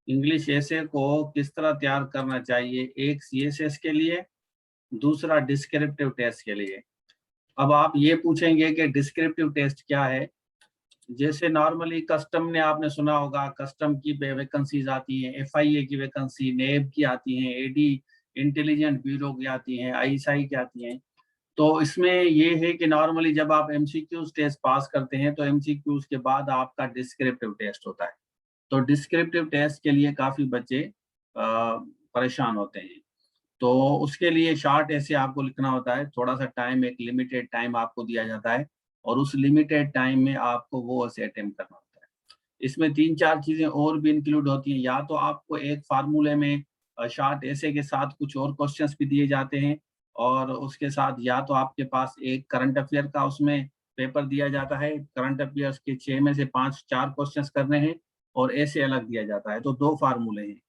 English एसे को किस तरह तैयार करना चाहिए, एक सीएसएस के लिए, दूसरा डिस्क्रिप्टिव टेस्ट के लिए। अब आप ये पूछेंगे कि डिस्क्रिप्टिव टेस्ट क्या है। जैसे नॉर्मली कस्टम ने आपने सुना होगा, कस्टम की वैकेंसीज आती हैं, एफआईए की वैकेंसी, नेब की आती हैं, एडी इंटेलिजेंट ब्यूरो की आती हैं, आईएसआई की आती हैं। तो इसमें ये है कि नॉर्मली जब आप एमसीक्यूज टेस्ट पास करते हैं तो एमसीक्यूज के बाद आपका डिस्क्रिप्टिव टेस्ट होता है। तो डिस्क्रिप्टिव टेस्ट के लिए काफी बच्चे परेशान होते हैं। तो उसके लिए शॉर्ट ऐसे आपको लिखना होता है, थोड़ा सा टाइम, एक लिमिटेड टाइम आपको दिया जाता है और उस लिमिटेड टाइम में आपको वो ऐसे अटेम्प्ट करना होता है। इसमें 3-4 चीजें और भी इंक्लूड होती हैं। या तो आपको एक फार्मूले में शॉर्ट ऐसे के साथ कुछ और क्वेश्चंस भी दिए जाते हैं, और उसके साथ या तो आपके पास एक करंट अफेयर का उसमें पेपर दिया जाता है, करंट अफेयर्स के 6 में से 5-4 क्वेश्चंस करने हैं, और ऐसे अलग दिया जाता है। तो 2 फार्मूले हैं।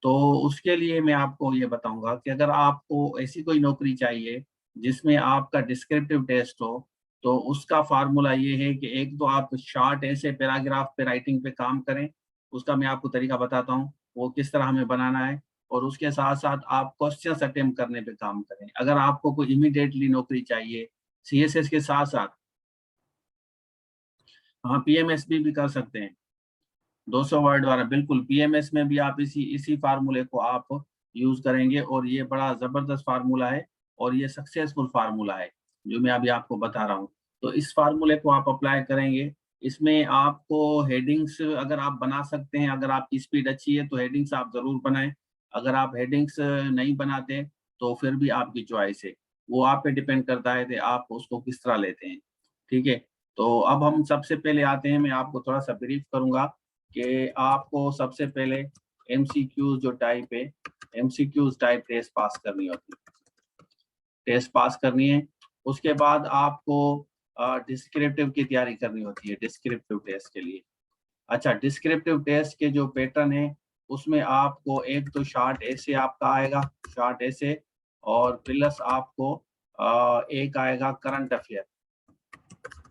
तो उसके लिए मैं आपको ये बताऊंगा कि अगर आपको ऐसी कोई नौकरी चाहिए जिसमें आपका डिस्क्रिप्टिव टेस्ट हो, तो उसका फार्मूला ये है कि एक तो आप शॉर्ट ऐसे पैराग्राफ पे राइटिंग पे काम करें। उसका मैं आपको तरीका बताता हूँ वो किस तरह हमें बनाना है, और उसके साथ साथ आप क्वेश्चंस अटेम्प्ट करने पे काम करें। अगर आपको कोई इमीडिएटली नौकरी चाहिए सीएसएस के साथ साथ, हाँ पीएमएसबी भी कर सकते हैं 200 वर्ड वाला, बिल्कुल पीएमएस में भी आप इसी फार्मूले को आप यूज करेंगे, और ये बड़ा जबरदस्त फार्मूला है और ये सक्सेसफुल फार्मूला है जो मैं अभी आपको बता रहा हूँ। तो इस फार्मूले को आप अप्लाई करेंगे। इसमें आपको हेडिंग्स अगर आप बना सकते हैं, अगर आपकी स्पीड अच्छी है तो हेडिंग्स आप जरूर बनाएं। अगर आप हेडिंग्स नहीं बनाते तो फिर भी आपकी चॉइस है, वो आप पे डिपेंड करता है कि आप उसको किस तरह लेते हैं। ठीक है। तो अब हम सबसे पहले आते हैं, मैं आपको थोड़ा सा ब्रीफ करूंगा कि आपको सबसे पहले एमसीक्यूज जो टाइप है, एमसीक्यूज टाइप टेस्ट पास करनी होती है, टेस्ट पास करनी है। उसके बाद आपको डिस्क्रिप्टिव की तैयारी करनी होती है डिस्क्रिप्टिव टेस्ट के लिए। अच्छा, डिस्क्रिप्टिव टेस्ट के जो पैटर्न है उसमें आपको एक तो शॉर्ट ऐसे आपका आएगा, शॉर्ट ऐसे, और प्लस आपको एक आएगा करंट अफेयर,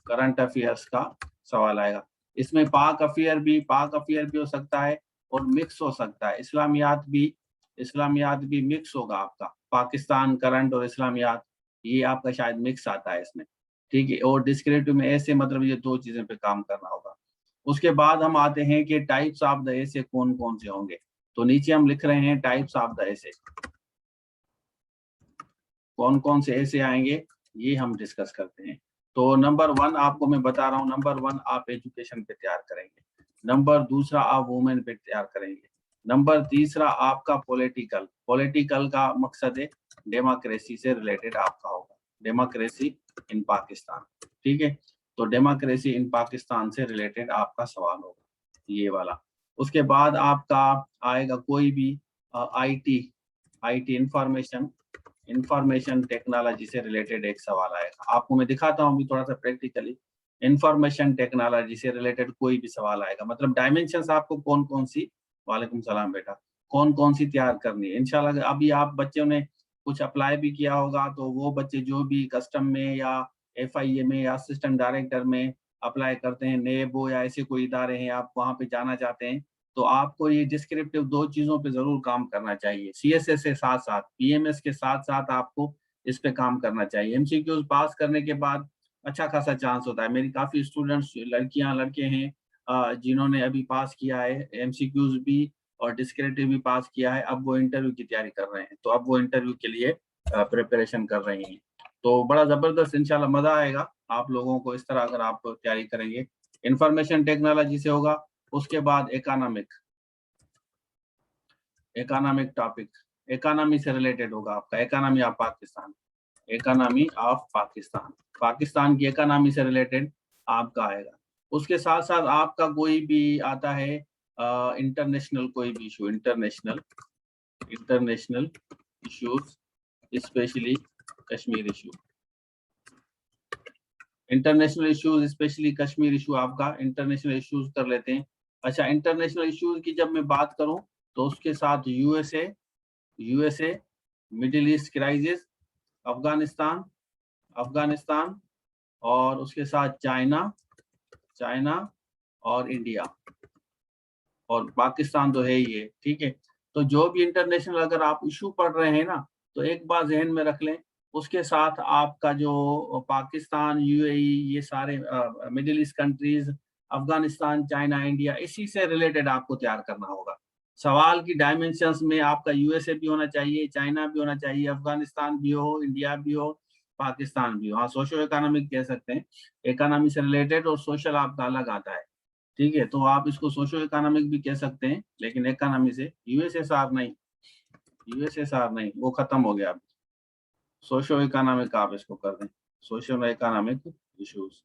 करंट अफेयर्स का सवाल आएगा। इसमें पाक अफेयर भी हो सकता है और मिक्स हो सकता है, इस्लामियात भी मिक्स होगा आपका, पाकिस्तान करंट और इस्लामियात, ये आपका शायद मिक्स आता है इसमें। ठीक है। और डिस्क्रिप्टिव में ऐसे मतलब ये 2 चीजें पे काम करना होगा। उसके बाद हम आते हैं कि टाइप्स ऑफ द ऐसे कौन कौन से होंगे। तो नीचे हम लिख रहे हैं टाइप्स ऑफ द ऐसे, कौन कौन से ऐसे आएंगे ये हम डिस्कस करते हैं। तो नंबर 1 आपको मैं बता रहा हूँ, नंबर 1 आप एजुकेशन पे तैयार करेंगे, नंबर दूसरा आप वुमेन पे तैयार करेंगे, नंबर तीसरा आपका पॉलिटिकल, पॉलिटिकल का मकसद है डेमोक्रेसी से रिलेटेड आपका होगा, डेमोक्रेसी इन पाकिस्तान। ठीक है। तो डेमोक्रेसी इन पाकिस्तान से रिलेटेड आपका सवाल होगा ये वाला। उसके बाद आपका आएगा कोई भी आईटी, आईटी इंफॉर्मेशन टेक्नोलॉजी से रिलेटेड एक सवाल आएगा। आपको मैं दिखाता हूँ भी थोड़ा सा प्रैक्टिकली। इंफॉर्मेशन टेक्नोलॉजी से रिलेटेड कोई भी सवाल आएगा, मतलब डायमेंशंस आपको कौन कौन सी, वालेकुम सलाम बेटा, कौन कौन सी तैयार करनी है इंशाल्लाह। अभी आप बच्चों ने कुछ अप्लाई भी किया होगा, तो वो बच्चे जो भी कस्टम में या एफआईए में या असिस्टेंट डायरेक्टर में अप्लाई करते हैं, नेबो या ऐसे कोई इदारे हैं, आप वहाँ पे जाना चाहते हैं, तो आपको ये डिस्क्रिप्टिव 2 चीजों पे जरूर काम करना चाहिए। सीएसएस के साथ साथ पीएमएस के साथ साथ आपको इस पे काम करना चाहिए। एमसीक्यूज पास करने के बाद अच्छा खासा चांस होता है। मेरी काफी स्टूडेंट्स लड़कियां लड़के हैं जिन्होंने अभी पास किया है एमसीक्यूज भी और डिस्क्रिप्टिव भी पास किया है, अब वो इंटरव्यू की तैयारी कर रहे हैं, तो अब वो इंटरव्यू के लिए प्रिपरेशन कर रहे हैं। तो बड़ा जबरदस्त इंशाल्लाह मजा आएगा आप लोगों को इस तरह अगर आप तैयारी करेंगे। इंफॉर्मेशन टेक्नोलॉजी से होगा। उसके बाद इकोनॉमिक टॉपिक, इकोनॉमी से रिलेटेड होगा आपका, economy of Pakistan, economy of Pakistan, Pakistan की इकोनॉमी से रिलेटेड आपका आएगा। उसके साथ साथ आपका कोई भी आता है इंटरनेशनल कोई भी issue, international issues, specially Kashmir issue, international issues specially Kashmir issue, आपका इंटरनेशनल इश्यूज कर लेते हैं। अच्छा, इंटरनेशनल इश्यूज की जब मैं बात करूं तो उसके साथ USA, middle east crisis, Afghanistan, और उसके साथ चाइना और इंडिया, और पाकिस्तान तो है ही है, ठीक है। तो जो भी इंटरनेशनल अगर आप इशू पढ़ रहे हैं ना, तो एक बात जहन में रख लें, उसके साथ आपका जो पाकिस्तान, यूएई, ये सारे middle east countries, Afghanistan, China, India, इसी से रिलेटेड आपको तैयार करना होगा। सवाल की डायमेंशंस में आपका यूएसए भी होना चाहिए, चाइना भी होना चाहिए, अफगानिस्तान भी हो, इंडिया भी हो, पाकिस्तान भी हो। हाँ, सोशो इकोनॉमिक कह सकते हैं, इकोनॉमी से रिलेटेड, और सोशल आपका अलग आता है, ठीक है। तो आप इसको सोशो इकोनॉमिक भी कह सकते हैं, लेकिन इकोनॉमी से यूएसएसआर नहीं, यूएसएसआर नहीं, वो खत्म हो गया। सोशो इकोनॉमिक आप इसको कर दें, सोशल इकोनॉमिक इश्यूज,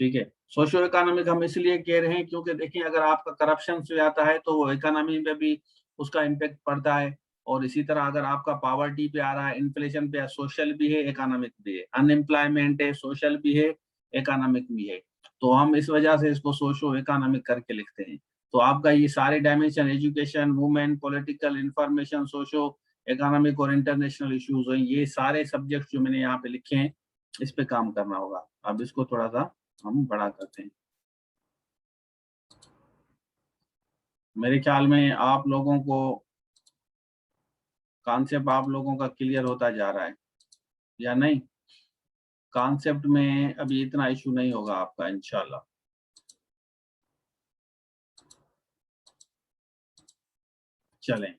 ठीक है। सोशो इकोनॉमिक हम इसलिए कह रहे हैं क्योंकि देखिए, अगर आपका करप्शन से आता है तो वो इकोनॉमी पे भी उसका इम्पेक्ट पड़ता है, और इसी तरह अगर आपका पॉवर्टी पे आ रहा है, इन्फ्लेशन पे, सोशल भी है, इकोनॉमिक भी है, अनएम्प्लॉयमेंट है, सोशल भी है, इकोनॉमिक भी है। तो हम इस वजह से इसको सोशो इकोनॉमिक करके लिखते हैं। तो आपका ये सारे dimension, education, women, political, information, socio economic और इंटरनेशनल इश्यूज हैं, ये सारे सब्जेक्ट जो मैंने यहाँ पे लिखे हैं, इस पे काम करना होगा। अब इसको थोड़ा सा हम बड़ा करते हैं। मेरे ख्याल में आप लोगों को कॉन्सेप्ट आप लोगों का क्लियर होता जा रहा है या नहीं? कॉन्सेप्ट में अभी इतना इशू नहीं होगा आपका, इंशाल्लाह। चलें,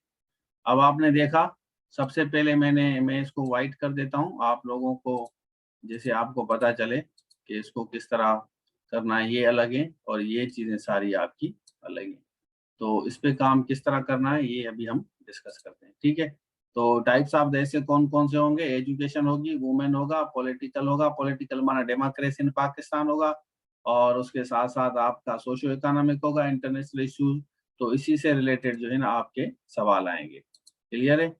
अब आपने देखा, सबसे पहले मैं इसको वाइट कर देता हूं आप लोगों को, जैसे आपको पता चले कि इसको किस तरह करना है। ये अलग है और ये चीजें सारी आपकी अलग हैं। तो इस पे काम किस तरह करना है ये अभी हम डिस्कस करते हैं, ठीक है। तो टाइप्स ऑफ देश से कौन कौन से होंगे? एजुकेशन होगी, वुमेन होगा, पॉलिटिकल होगा, पॉलिटिकल माना डेमोक्रेसी इन पाकिस्तान होगा, और उसके साथ साथ आपका सोशो इकोनॉमिक होगा, इंटरनेशनल इश्यूज। तो इसी से रिलेटेड जो है ना आपके सवाल आएंगे। क्लियर है?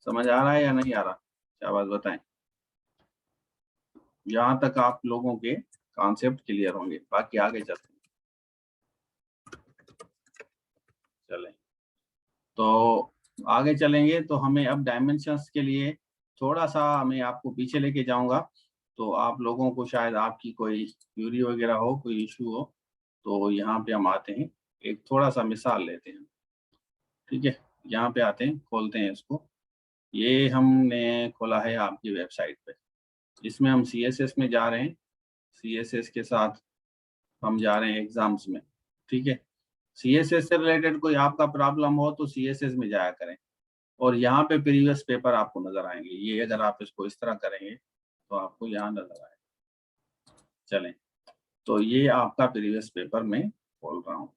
समझ आ रहा है या नहीं आ रहा? क्या बात बताएं। यहाँ तक आप लोगों के कॉन्सेप्ट क्लियर होंगे, बाकी आगे चलते हैं। चलें, तो आगे चलेंगे तो हमें अब डायमेंशंस के लिए थोड़ा सा मैं आपको पीछे लेके जाऊंगा। तो आप लोगों को शायद आपकी कोई क्यूरी वगैरह हो, कोई इशू हो, तो यहाँ पे हम आते हैं, एक थोड़ा सा मिसाल लेते हैं, ठीक है। यहाँ पे आते हैं, खोलते हैं इसको। ये हमने खोला है आपकी वेबसाइट पे, इसमें हम CSS में जा रहे हैं, CSS के साथ हम जा रहे हैं एग्जाम्स में, ठीक है। CSS से रिलेटेड कोई आपका प्रॉब्लम हो तो CSS में जाया करें, और यहाँ पे प्रीवियस पेपर आपको नजर आएंगे। ये अगर आप इसको इस तरह करेंगे तो आपको यहाँ नजर आएगा। चलें, तो ये आपका प्रीवियस पेपर में खोल रहा हूँ,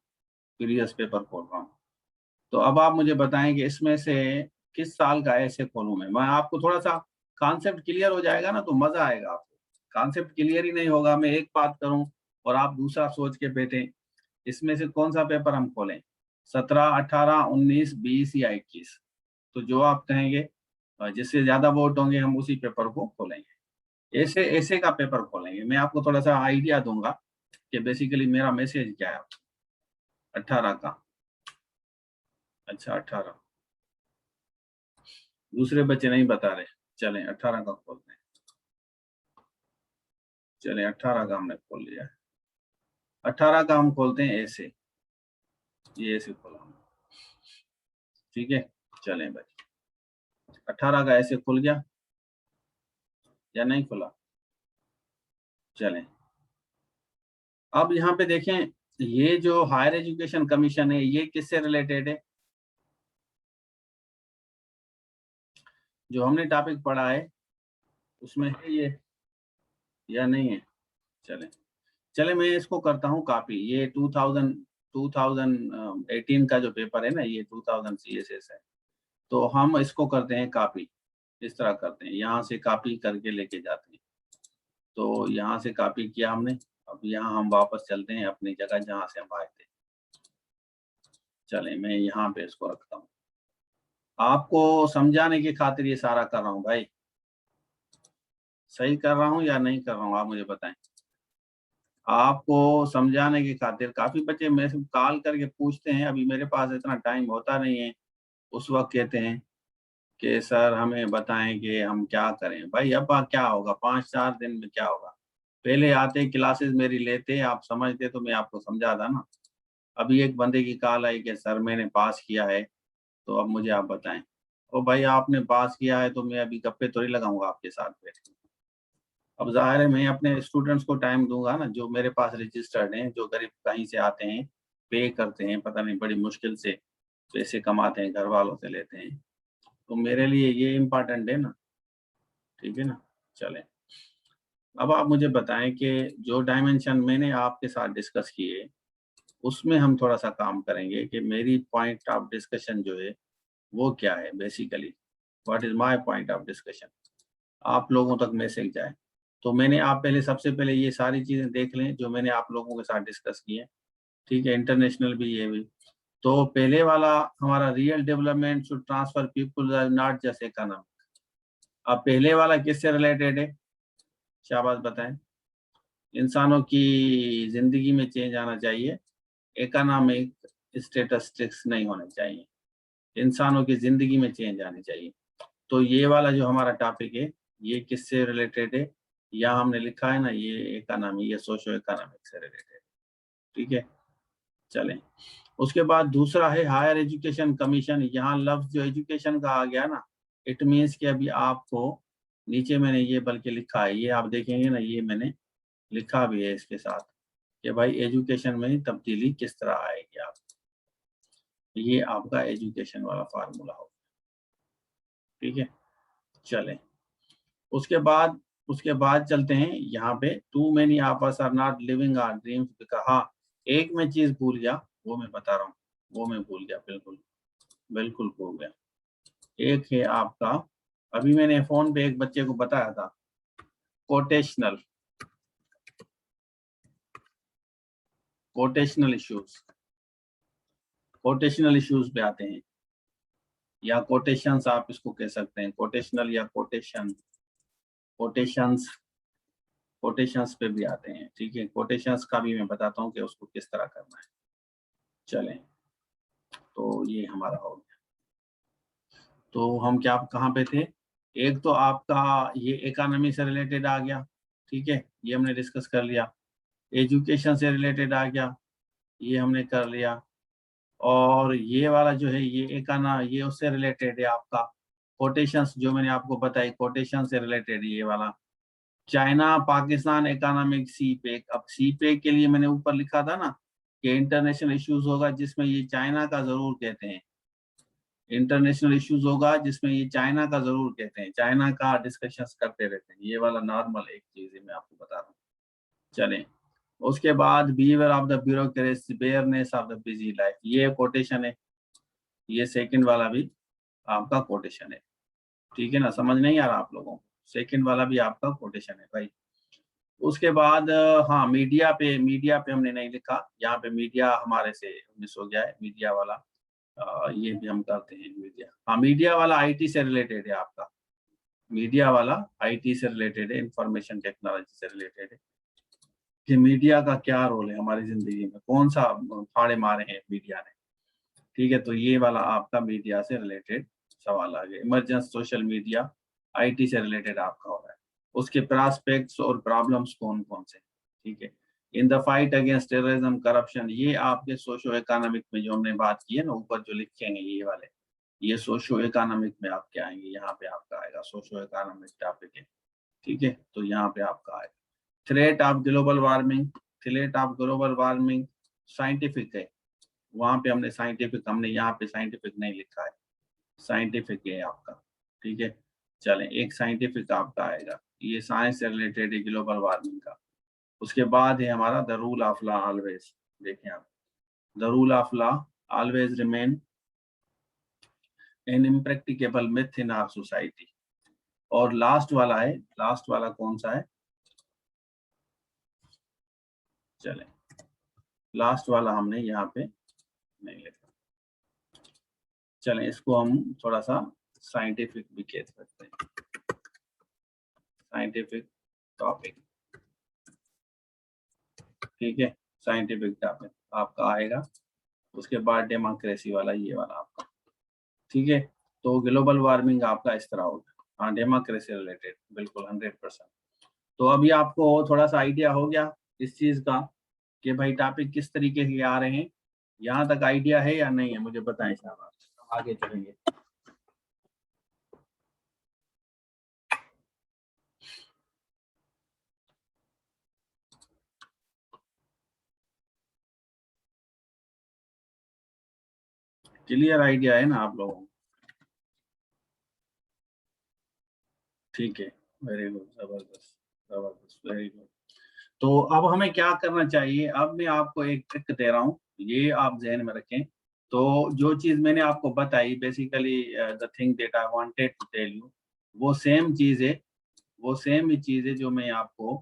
प्रीवियस पेपर खोल रहा हूँ। तो अब आप मुझे बताएं कि इसमें से किस साल का ऐसे खोलूं मैं आपको थोड़ा सा कॉन्सेप्ट क्लियर हो जाएगा ना तो मजा आएगा आपको। कॉन्सेप्ट क्लियर ही नहीं होगा, मैं एक बात करूं और आप दूसरा सोच के बैठे, इसमें से कौन सा पेपर हम खोलें? 17, 18, 19, 20 या 21? तो जो आप कहेंगे, जिससे ज्यादा वोट होंगे हम उसी पेपर को खोलेंगे। ऐसे ऐसे का पेपर खोलेंगे। मैं आपको थोड़ा सा आइडिया दूंगा कि बेसिकली मेरा मैसेज क्या है। 18 का, अच्छा 18, दूसरे बच्चे नहीं बता रहे। चलें 18 का खोलते हैं। चलें 18 का हमने खोल लिया है। 18 का हम खोलते हैं ऐसे, ये ऐसे खोला हमने, ठीक है। चलें भाई, 18 का ऐसे खुल गया या नहीं खुला? चलें, अब यहाँ पे देखें, ये जो हायर एजुकेशन कमीशन है ये किससे रिलेटेड है? जो हमने टॉपिक पढ़ा है उसमें है ये या नहीं है? चलें, चले मैं इसको करता हूँ कॉपी। ये 2018 का जो पेपर है ना, ये 2000 CSS है। तो हम इसको करते हैं कॉपी, इस तरह करते हैं, यहाँ से कॉपी करके लेके जाते हैं। तो यहाँ से कॉपी किया हमने। अब यहाँ हम वापस चलते हैं अपनी जगह जहाँ से हम आए थे। चलें, मैं यहाँ पे इसको रखता हूँ, आपको समझाने की खातिर ये सारा कर रहा हूँ भाई। सही कर रहा हूँ या नहीं कर रहा हूँ, आप मुझे बताएं। आपको समझाने की खातिर, काफी बच्चे मेरे से कॉल करके पूछते हैं, अभी मेरे पास इतना टाइम होता नहीं है। उस वक्त कहते हैं कि सर हमें बताएं कि हम क्या करें। भाई अब क्या होगा, 5-4 दिन में क्या होगा? पहले आते क्लासेस मेरी लेते, आप समझते तो मैं आपको समझाता ना। अभी एक बंदे की कॉल आई कि सर मैंने पास किया है, तो अब मुझे आप बताएं। ओ भाई आपने पास किया है तो मैं अभी गप्पे थोड़ी लगाऊंगा आपके साथ बैठ के। अब जाहिर है मैं अपने स्टूडेंट्स को टाइम दूंगा ना, जो मेरे पास रजिस्टर्ड हैं, जो गरीब कहीं से आते हैं, पे करते हैं, पता नहीं बड़ी मुश्किल से पैसे कमाते हैं, घर वालों से लेते हैं, तो मेरे लिए ये इम्पोर्टेंट है ना। ठीक है ना। चलें, अब आप मुझे बताएं कि जो डायमेंशन मैंने आपके साथ डिस्कस किए उसमें हम थोड़ा सा काम करेंगे कि मेरी पॉइंट ऑफ डिस्कशन जो है वो क्या है, basically what is my point of discussion, आप लोगों तक मैसेज जाए। तो मैंने आप पहले सबसे पहले ये सारी चीजें देख लें जो मैंने आप लोगों के साथ डिस्कस की है। ठीक है, इंटरनेशनल भी, ये भी। तो पहले वाला हमारा real development should transfer people not just economy. अब पहले वाला किससे रिलेटेड है, शाबाश बताएं। इंसानों की जिंदगी में चेंज आना चाहिए, इकोनॉमिक स्टेटिस्टिक्स नहीं होने चाहिए, इंसानों की जिंदगी में चेंज आनी चाहिए। तो ये वाला जो हमारा टॉपिक है ये किससे रिलेटेड है, या हमने लिखा है ना, ये इकोनॉमी, ये सोशो इकोनॉमिक से रिलेटेड। ठीक है, चलें। उसके बाद दूसरा है हायर एजुकेशन कमीशन। यहाँ लफ्ज जो एजुकेशन का आ गया ना, इट मीन्स कि अभी आपको नीचे मैंने ये बल्कि लिखा है, ये आप देखेंगे ना, ये मैंने लिखा भी है इसके साथ कि भाई एजुकेशन में तब्दीली किस तरह आएगी। आप ये आपका एजुकेशन वाला फार्मूला हो। ठीक है, चलें। उसके बाद चलते हैं यहाँ पे, too many of us are not living our dreams. हाँ, एक मैं चीज भूल गया, वो मैं बता रहा हूँ, वो मैं भूल गया, बिल्कुल बिल्कुल भूल गया। एक है आपका, अभी मैंने फोन पे एक बच्चे को बताया था, कोटेशनल इश्यूज। कोटेशनल इश्यूज पे आते हैं, या कोटेशंस आप इसको कह सकते हैं, कोटेशनल या कोटेशंस पे भी आते हैं। ठीक है, कोटेशंस का भी मैं बताता हूँ कि उसको किस तरह करना है। चलें, तो ये हमारा हो गया। तो हम क्या कहाँ पे थे, एक तो आपका ये इकोनॉमी से रिलेटेड आ गया। ठीक है, ये हमने डिस्कस कर लिया। एजुकेशन से रिलेटेड आ गया, ये हमने कर लिया। और ये वाला जो है ये ये उससे रिलेटेड है आपका, कोटेशंस जो मैंने आपको बताई, कोटेशन से रिलेटेड ये वाला। चाइना पाकिस्तान इकोनॉमिक सी पैक। अब सी पैक के लिए मैंने ऊपर लिखा था ना कि इंटरनेशनल इश्यूज होगा जिसमें ये चाइना का जरूर कहते हैं, इंटरनेशनल इश्यूज होगा जिसमें ये चाइना का जरूर कहते हैं, चाइना का डिस्कशंस करते रहते हैं। ये वाला नॉर्मल एक चीज है, मैं आपको बता रहा हूँ। चलें, उसके बाद behaviour of the bureaucracy, bareness of the busy life, ये कोटेशन है। ये सेकंड वाला भी आपका कोटेशन है। ठीक है ना, समझ नहीं आ रहा आप लोगों को, सेकंड वाला भी आपका कोटेशन है भाई। उसके बाद हाँ, मीडिया पे हमने नहीं लिखा, यहाँ पे मीडिया हमारे से मिस हो गया है, मीडिया वाला ये भी हम करते हैं। मीडिया, हाँ मीडिया वाला आईटी से रिलेटेड है आपका, मीडिया वाला आईटी से रिलेटेड है, इंफॉर्मेशन टेक्नोलॉजी से रिलेटेड है कि मीडिया का क्या रोल है हमारी जिंदगी में, कौन सा फाड़े मारे हैं मीडिया ने। ठीक है, तो ये वाला आपका मीडिया से रिलेटेड सवाल आ गया। इमरजेंस सोशल मीडिया आईटी से रिलेटेड आपका हो रहा है। उसके प्रॉस्पेक्ट्स और प्रॉब्लम्स कौन कौन से। ठीक है, in the fight against terrorism corruption, ये आपके सोशो इकोनॉमिक में जो हमने बात की है ना, ऊपर जो लिखे हैं ये वाले, ये सोशो इकोनॉमिक में आपके आएंगे, यहाँ पे आपका आएगा सोशो इकोनॉमिक टॉपिक है। ठीक है, तो यहाँ पे आपका आएगा। Threat of global warming, scientific है, वहां पे हमने साइंटिफिक, हमने यहाँ पे साइंटिफिक नहीं लिखा है, साइंटिफिक है आपका। ठीक है, चलें, एक साइंटिफिक आपका आएगा, ये साइंस से रिलेटेड है ग्लोबल वार्मिंग का। उसके बाद है हमारा the rule of law always, देखें आप, the rule of law always remain an impracticable myth in our society. और लास्ट वाला है, लास्ट वाला कौन सा है, चलें, लास्ट वाला हमने यहाँ पे नहीं लिखा। चलें, इसको हम थोड़ा सा साइंटिफिक भी कह सकते हैं, साइंटिफिक टॉपिक। ठीक है, साइंटिफिक टॉपिक आपका आएगा। उसके बाद डेमोक्रेसी वाला, ये वाला आपका। ठीक है, तो ग्लोबल वार्मिंग आपका इस तरह होगा, हाँ डेमोक्रेसी रिलेटेड, बिल्कुल 100%। तो अभी आपको थोड़ा सा आइडिया हो गया इस चीज का कि भाई टॉपिक किस तरीके के आ रहे हैं। यहाँ तक आइडिया है या नहीं है मुझे बताएं साहब, आप आगे चलेंगे। क्लियर आइडिया है ना आप लोगों को? ठीक है, वेरी गुड, जबरदस्त जबरदस्त, वेरी गुड। तो अब हमें क्या करना चाहिए, अब मैं आपको एक ट्रिक दे रहा हूँ, ये आप ध्यान में रखें। तो जो चीज मैंने आपको बताई, basically the thing that I wanted to tell you, वो सेम चीज है, वो सेम ही चीज है जो मैं आपको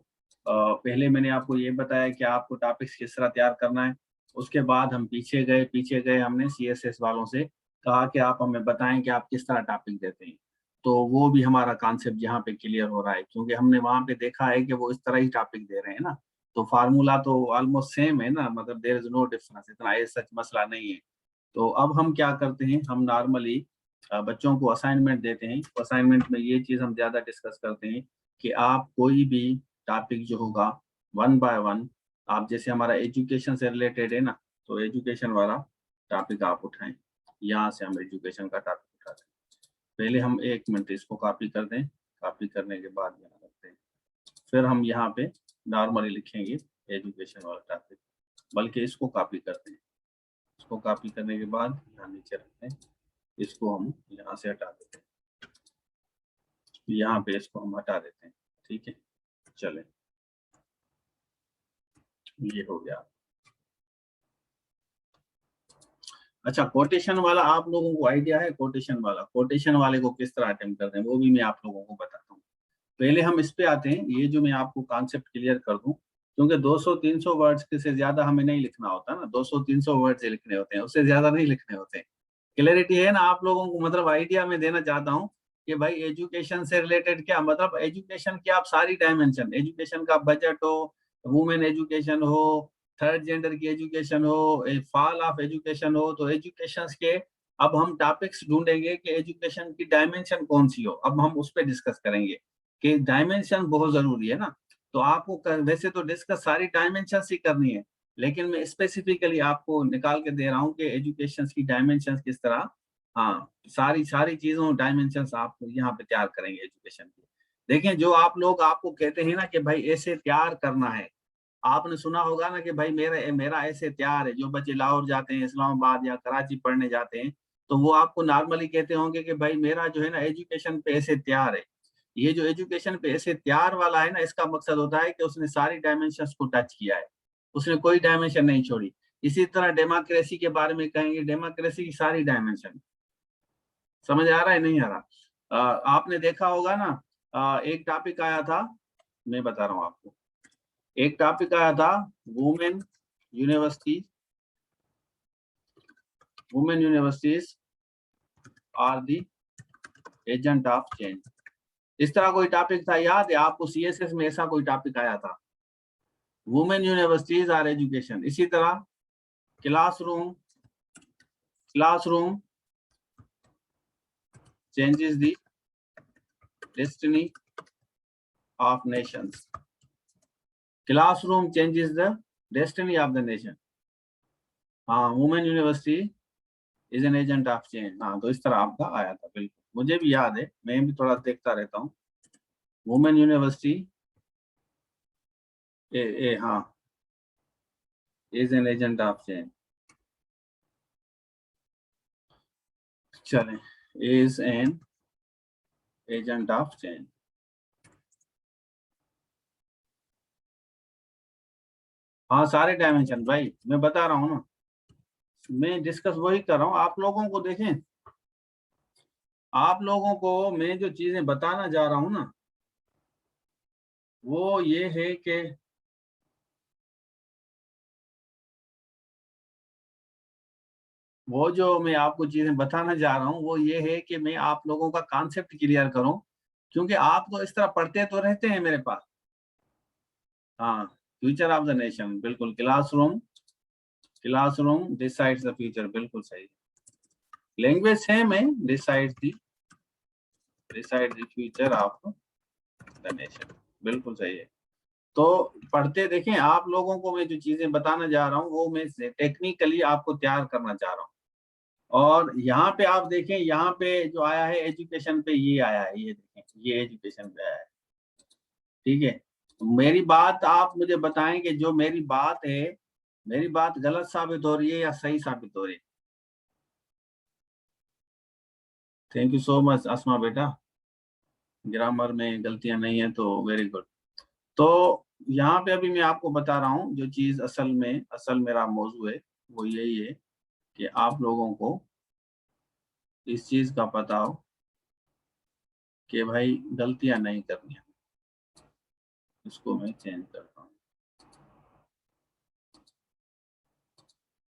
पहले मैंने आपको ये बताया कि आपको टॉपिक्स किस तरह तैयार करना है। उसके बाद हम पीछे गए हमने सीएसएस वालों से कहा कि आप हमें बताएं कि आप किस तरह टॉपिक देते हैं। तो वो भी हमारा कॉन्सेप्ट यहाँ पे क्लियर हो रहा है, क्योंकि हमने वहां पे देखा है कि वो इस तरह ही टॉपिक दे रहे हैं ना। तो फार्मूला तो ऑलमोस्ट सेम है ना, मतलब देयर इज नो डिफरेंस, इतना ये सच मसला नहीं है। तो अब हम क्या करते हैं, हम नॉर्मली बच्चों को असाइनमेंट देते हैं। तो असाइनमेंट में ये चीज़ हम ज़्यादा डिस्कस करते हैं कि आप कोई भी टॉपिक जो होगा वन बाय वन, आप जैसे हमारा एजुकेशन से रिलेटेड है ना, तो एजुकेशन वाला टॉपिक आप उठाएं। यहाँ से हम एजुकेशन का टॉपिक उठाते हैं। पहले हम 1 मिनट इसको कॉपी कर दें, कॉपी करने के बाद यहाँ रखते हैं। फिर हम यहाँ पे नॉर्मली लिखेंगे एजुकेशन वाला टॉपिक, बल्कि इसको कॉपी करते हैं। इसको कॉपी करने के बाद यहाँ नीचे रखते हैं, इसको हम यहाँ से हटा देते हैं, यहाँ पे इसको हम हटा देते हैं। ठीक है, चले, ये हो गया। अच्छा, कोटेशन वाला आप लोगों को आइडिया है? कोटेशन वाला, कोटेशन वाले को किस तरह अटेम्प्ट करते हैं वो भी मैं आप लोगों को बताता हूँ। पहले हम इस पे आते हैं, ये जो मैं आपको कॉन्सेप्ट क्लियर कर दूं, क्योंकि 200-300 वर्ड्स के से ज्यादा हमें नहीं लिखना होता ना, 200-300 वर्ड्स लिखने होते हैं, उससे ज्यादा नहीं लिखने होते। क्लैरिटी है ना आप लोगों को? मतलब आइडिया में देना चाहता हूँ कि भाई एजुकेशन से रिलेटेड क्या मतलब, एजुकेशन की आप सारी डायमेंशन, एजुकेशन का बजट हो, वुमेन एजुकेशन हो, थर्ड जेंडर की एजुकेशन हो, फॉल ऑफ एजुकेशन हो, तो एजुकेशन के अब हम टॉपिक्स ढूंढेंगे कि एजुकेशन की डायमेंशन कौन सी हो। अब हम उस पर डिस्कस करेंगे कि डायमेंशन बहुत जरूरी है ना। तो आपको वैसे तो डिस्कस सारी डायमेंशन ही करनी है, लेकिन मैं स्पेसिफिकली आपको निकाल के दे रहा हूँ कि एजुकेशन की डायमेंशन किस तरह, हाँ सारी सारी चीजों डायमेंशन आप यहाँ पे तैयार करेंगे एजुकेशन की। देखें, जो आप लोग आपको कहते हैं ना कि भाई ऐसे तैयार करना है, आपने सुना होगा ना कि भाई मेरा मेरा ऐसे तैयार है। जो बच्चे लाहौर जाते हैं, इस्लामाबाद या कराची पढ़ने जाते हैं, तो वो आपको नॉर्मली कहते होंगे कि भाई मेरा जो है ना एजुकेशन पे ऐसे तैयार है। ये जो एजुकेशन पे ऐसे तैयार वाला है ना, इसका मकसद होता है कि उसने सारी डायमेंशंस को टच किया है, उसने कोई डायमेंशन नहीं छोड़ी। इसी तरह डेमोक्रेसी के बारे में कहेंगे, डेमोक्रेसी की सारी डायमेंशन। समझ आ रहा है नहीं आ रहा? आपने देखा होगा ना, एक टॉपिक आया था, मैं बता रहा हूँ आपको, एक टॉपिक आया था, women university, women universities are the agent of change. इस तरह कोई टॉपिक था, याद है आपको? सीएसएस में ऐसा कोई टॉपिक आया था, वुमेन यूनिवर्सिटीज आर एजुकेशन। इसी तरह classroom, classroom changes the destiny of nations, classroom changes the destiny of the nation. हाँ, women university is an agent of change. हाँ, तो इस तरह आपका आया था, बिल्कुल मुझे भी याद है, मैं भी थोड़ा देखता रहता हूँ। वुमेन यूनिवर्सिटी हाँ, is an agent of change. चलें, is an agent of change. हाँ, सारे डायमेंशन भाई मैं बता रहा हूँ ना, मैं डिस्कस वही कर रहा हूँ आप लोगों को। देखें, आप लोगों को मैं जो चीजें बताना जा रहा हूँ ना, वो ये है कि वो जो मैं आपको चीजें बताना जा रहा हूँ वो ये है कि मैं आप लोगों का कॉन्सेप्ट क्लियर करूँ, क्योंकि आप तो इस तरह पढ़ते तो रहते हैं मेरे पास। हाँ, फ्यूचर ऑफ द नेशन, बिल्कुल, classroom, classroom decides the future, बिल्कुल सही। लैंग्वेज सेम है, decide the future of the nation, बिल्कुल सही है। तो पढ़ते देखें, आप लोगों को मैं जो चीजें बताना जा रहा हूँ वो मैं टेक्निकली आपको तैयार करना चाह रहा हूँ। और यहाँ पे आप देखें, यहाँ पे जो आया है एजुकेशन पे, ये आया है, ये देखें, ये एजुकेशन पे आया है। ठीक है, तो मेरी बात आप मुझे बताएं कि जो मेरी बात है, मेरी बात गलत साबित हो रही है या सही साबित हो रही है। थैंक यू सो मच अस्मा बेटा, ग्रामर में गलतियां नहीं है तो वेरी गुड। तो यहाँ पे अभी मैं आपको बता रहा हूँ जो चीज असल मेरा मौजू है वो यही है कि आप लोगों को इस चीज का पता हो कि भाई गलतियां नहीं करनी है। इसको मैं चेंज करता हूँ,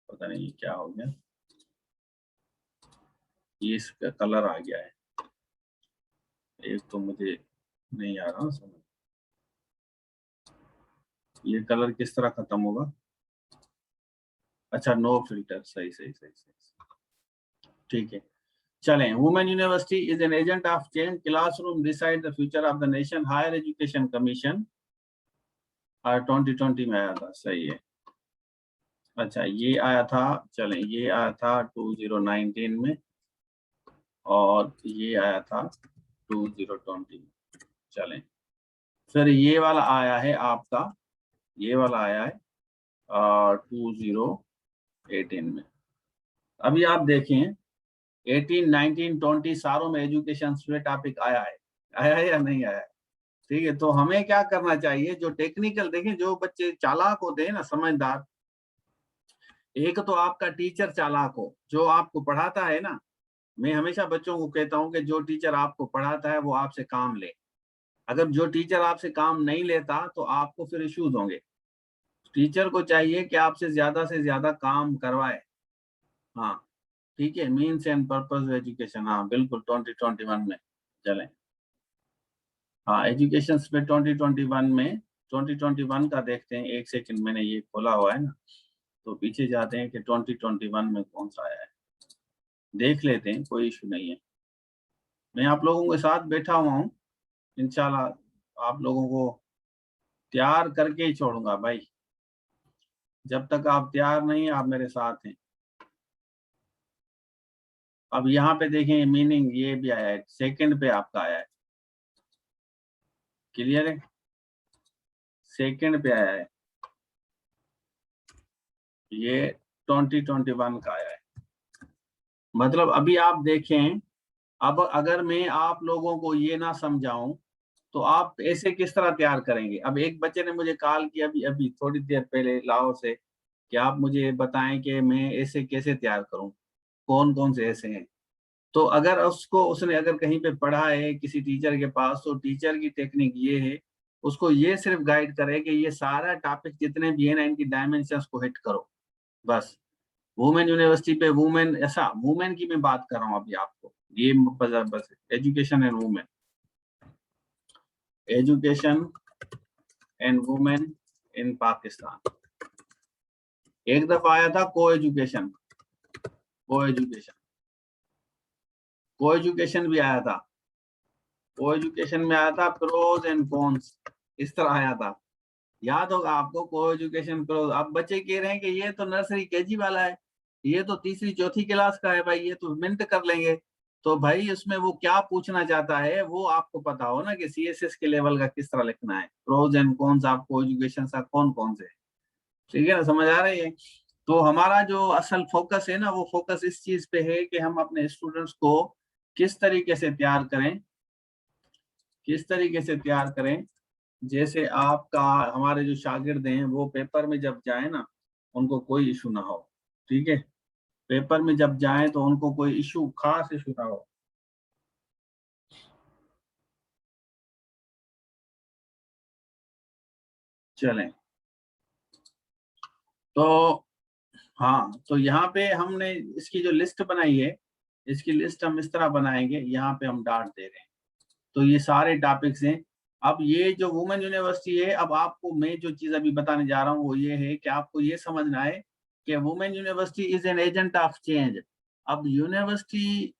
पता नहीं क्या हो गया, ये इसका कलर आ गया है, एक तो मुझे नहीं आ रहा समझ, ये कलर किस तरह खत्म होगा। अच्छा, नो फिल्टर, सही सही सही सही, ठीक है। चलें, women university is an agent of change, classroom decide the future of the nation, higher education commission, और 2020 में आया था, सही है। अच्छा, ये आया था, चलें, ये आया था 2019 में, और ये आया था 2020 में। चलें, फिर ये वाला आया है आपका, ये वाला आया है 2018 में। अभी आप देखें 18, 19, 20 सारों में एजुकेशन से टॉपिक आया है या नहीं आया है। ठीक है, तो हमें क्या करना चाहिए, जो टेक्निकल, देखें जो बच्चे चालाक होते हैं ना, समझदार, एक तो आपका टीचर चालाक हो जो आपको पढ़ाता है ना। मैं हमेशा बच्चों को कहता हूं कि जो टीचर आपको पढ़ाता है वो आपसे काम ले। अगर जो टीचर आपसे काम नहीं लेता तो आपको फिर इश्यूज होंगे। टीचर को चाहिए कि आपसे से ज्यादा काम करवाए। हाँ, ठीक है, मीन्स एंड पर्पस एजुकेशन, हाँ बिल्कुल 2021 में। चलें, हाँ एजुकेशन पे 2021 में, 2021 का देखते हैं, एक सेकंड, मैंने ये खोला हुआ है ना, तो पीछे जाते हैं कि 2021 में कौन सा आया है, देख लेते हैं, कोई इशू नहीं है। मैं आप लोगों के साथ बैठा हुआ हूँ, इंशाल्लाह आप लोगों को तैयार करके ही छोड़ूंगा भाई, जब तक आप तैयार नहीं आप मेरे साथ हैं। अब यहाँ पे देखें मीनिंग, ये भी आया है, सेकंड पे आपका आया है, क्लियर है, सेकंड पे आया है, ये 2021 का आया है। मतलब अभी आप देखें, अब अगर मैं आप लोगों को ये ना समझाऊं तो आप ऐसे किस तरह तैयार करेंगे। अब एक बच्चे ने मुझे कॉल किया अभी अभी थोड़ी देर पहले लाहौर से, कि आप मुझे बताएं कि मैं ऐसे कैसे तैयार करूं, कौन कौन से ऐसे हैं। तो अगर उसने अगर कहीं पे पढ़ा है किसी टीचर के पास, तो टीचर की टेक्निक ये है, उसको ये सिर्फ गाइड करे कि ये सारा टॉपिक जितने भी है ना, इनकी डायमेंशंस को हिट करो, बस। वुमेन यूनिवर्सिटी पे वुमेन, ऐसा वुमेन की मैं बात कर रहा हूँ अभी आपको, ये बस education and women, education and women in Pakistan. एक दफा आया था को एजुकेशन, को एजुकेशन, को एजुकेशन भी आया था, को एजुकेशन में आया था प्रोज एंड कॉन्स, इस तरह आया था, याद होगा आपको, को एजुकेशन प्रोज। अब बच्चे कह रहे हैं कि ये तो नर्सरी केजी वाला है, ये तो तीसरी चौथी क्लास का है भाई, ये तो मिनट कर लेंगे। तो भाई उसमें वो क्या पूछना चाहता है वो आपको पता हो ना, कि सीएसएस के लेवल का किस तरह लिखना है, प्रोज एंड कॉन्स आपको एजुकेशन का कौन कौन से, ठीक है ना, समझ आ रही है। तो हमारा जो असल फोकस है ना, वो फोकस इस चीज पे है कि हम अपने स्टूडेंट्स को किस तरीके से तैयार करें, किस तरीके से तैयार करें, जैसे आपका, हमारे जो शागिर्द हैं वो पेपर में जब जाए ना, उनको कोई इशू ना हो। ठीक है, पेपर में जब जाए तो उनको कोई इशू, खास इशू ना हो। चलें, तो हाँ, तो यहाँ पे हमने इसकी जो लिस्ट बनाई है, इसकी लिस्ट हम इस तरह बनाएंगे, यहाँ पे हम डाट दे रहे हैं। तो ये सारे टॉपिक्स हैं। अब ये जो वुमेन यूनिवर्सिटी है, अब आपको मैं जो चीज अभी बताने जा रहा हूँ वो ये है कि आपको ये समझना है कि women university is an agent of change. अब यूनिवर्सिटी